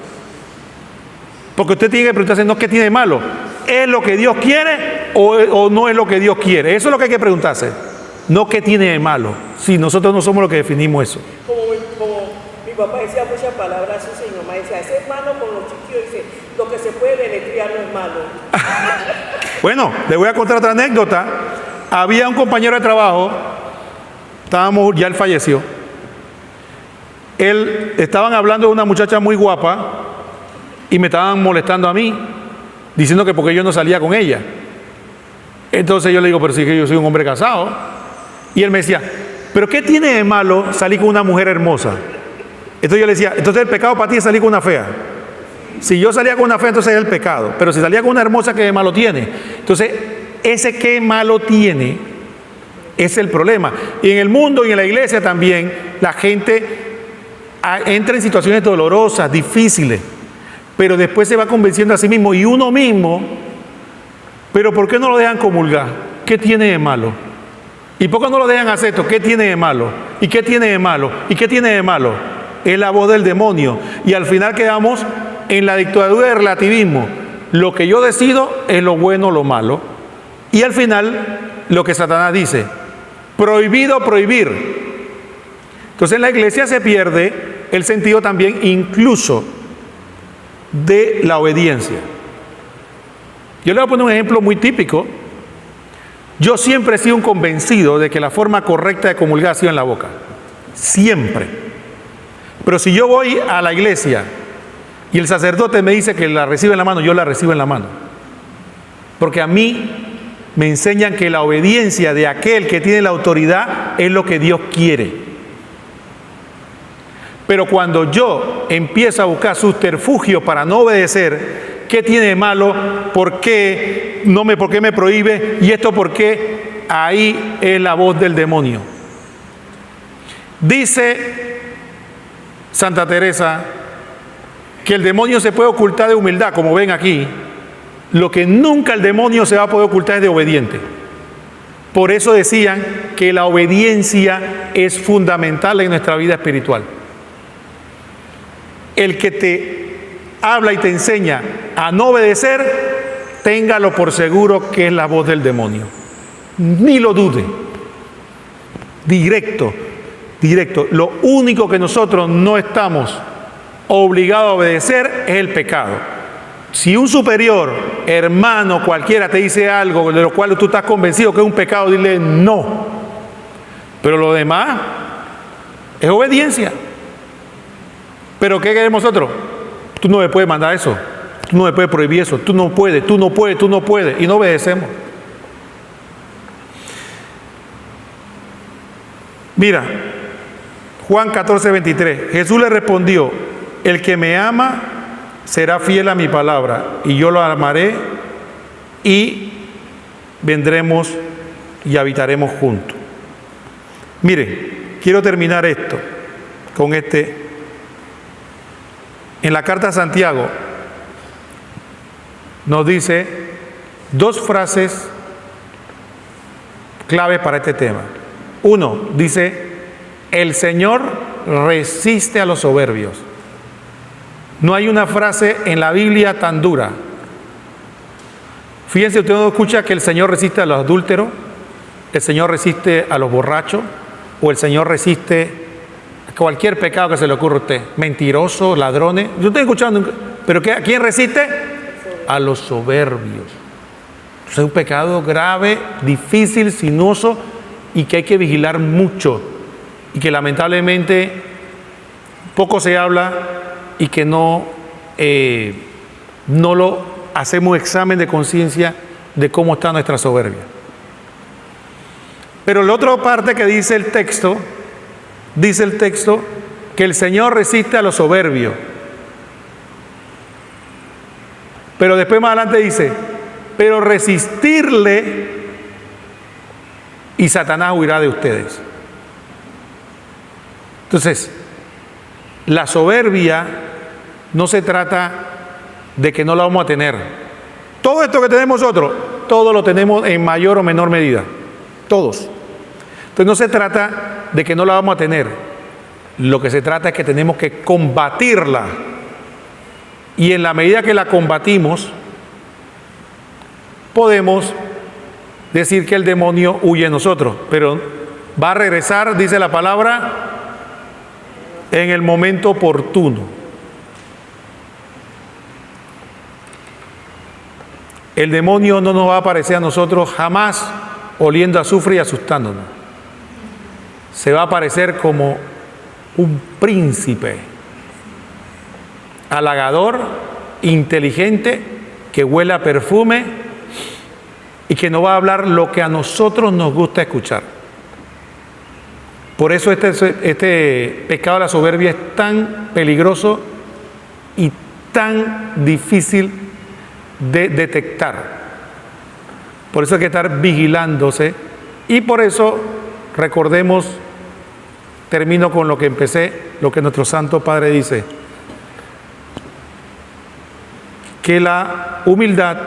Porque usted tiene que preguntarse, no, ¿qué tiene de malo? ¿Es lo que Dios quiere o no es lo que Dios quiere? Eso es lo que hay que preguntarse. No, ¿qué tiene de malo? Si nosotros no somos los que definimos eso. Como mi papá decía muchas palabras así, y mi mamá decía, ese es malo con los chiquillos, dice, lo que se puede deletrear no es malo. Bueno, le voy a contar otra anécdota. Había un compañero de trabajo, ya él falleció. Estaban hablando de una muchacha muy guapa y me estaban molestando a mí, diciendo que porque yo no salía con ella. Entonces yo le digo, pero sí que yo soy un hombre casado. Y él me decía, pero ¿qué tiene de malo salir con una mujer hermosa? Entonces yo le decía, entonces el pecado para ti es salir con una fea. Si yo salía con una fea, entonces es el pecado. Pero si salía con una hermosa, ¿qué malo tiene? Entonces, ese qué malo tiene es el problema. Y en el mundo y en la iglesia también, la gente entra en situaciones dolorosas, difíciles, pero después se va convenciendo a sí mismo y uno mismo, pero ¿por qué no lo dejan comulgar? ¿Qué tiene de malo? ¿Y por qué no lo dejan hacer esto? ¿Qué tiene de malo? ¿Y qué tiene de malo? ¿Y qué tiene de malo? Es la voz del demonio. Y al final quedamos en la dictadura del relativismo. Lo que yo decido es lo bueno o lo malo. Y al final, lo que Satanás dice, prohibido prohibir. Entonces en la iglesia se pierde el sentido también incluso de la obediencia. Yo le voy a poner un ejemplo muy típico. Yo siempre he sido un convencido de que la forma correcta de comulgar ha sido en la boca. Siempre. Pero si yo voy a la iglesia y el sacerdote me dice que la recibe en la mano, yo la recibo en la mano. Porque a mí me enseñan que la obediencia de aquel que tiene la autoridad es lo que Dios quiere. Pero cuando yo empiezo a buscar subterfugios para no obedecer, ¿qué tiene de malo? ¿Por qué me prohíbe? ¿Y esto por qué? Ahí es la voz del demonio. Dice Santa Teresa que el demonio se puede ocultar de humildad, como ven aquí. Lo que nunca el demonio se va a poder ocultar es de obediente. Por eso decían que la obediencia es fundamental en nuestra vida espiritual. El que te habla y te enseña a no obedecer, téngalo por seguro que es la voz del demonio. Ni lo dude. Directo. Lo único que nosotros no estamos obligados a obedecer es el pecado. Si un superior, hermano, cualquiera te dice algo de lo cual tú estás convencido que es un pecado, dile no. Pero lo demás es obediencia. ¿Pero qué queremos nosotros? Tú no me puedes mandar eso. tú no me puedes prohibir eso, tú no puedes, y no obedecemos. Mira, Juan 14:23, Jesús le respondió, el que me ama será fiel a mi palabra, y yo lo amaré, y vendremos y habitaremos juntos. Mire, quiero terminar esto con en la carta a Santiago nos dice dos frases claves para este tema. Uno, dice, el Señor resiste a los soberbios. No hay una frase en la Biblia tan dura. Fíjense, usted no escucha que el Señor resiste a los adúlteros, el Señor resiste a los borrachos, o el Señor resiste a cualquier pecado que se le ocurra a usted, mentirosos, ladrones. Yo estoy escuchando, pero ¿a quién resiste? A los soberbios. Es un pecado grave, difícil, sinuoso, y que hay que vigilar mucho, y que lamentablemente poco se habla, y que no lo hacemos examen de conciencia de cómo está nuestra soberbia. Pero la otra parte que dice el texto que el Señor resiste a los soberbios. Pero después más adelante dice, pero resistirle y Satanás huirá de ustedes. Entonces, la soberbia no se trata de que no la vamos a tener. Todo esto que tenemos nosotros, todo lo tenemos en mayor o menor medida. Todos. Entonces no se trata de que no la vamos a tener. Lo que se trata es que tenemos que combatirla. Y en la medida que la combatimos, podemos decir que el demonio huye de nosotros. Pero va a regresar, dice la palabra, en el momento oportuno. El demonio no nos va a aparecer a nosotros jamás oliendo a azufre y asustándonos. Se va a aparecer como un príncipe, halagador, inteligente, que huele a perfume y que no va a hablar lo que a nosotros nos gusta escuchar. Por eso este pecado de la soberbia es tan peligroso y tan difícil de detectar. Por eso hay que estar vigilándose, y por eso recordemos, termino con lo que empecé, lo que nuestro Santo Padre dice, que la humildad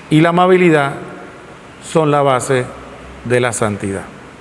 y la amabilidad son la base de la santidad.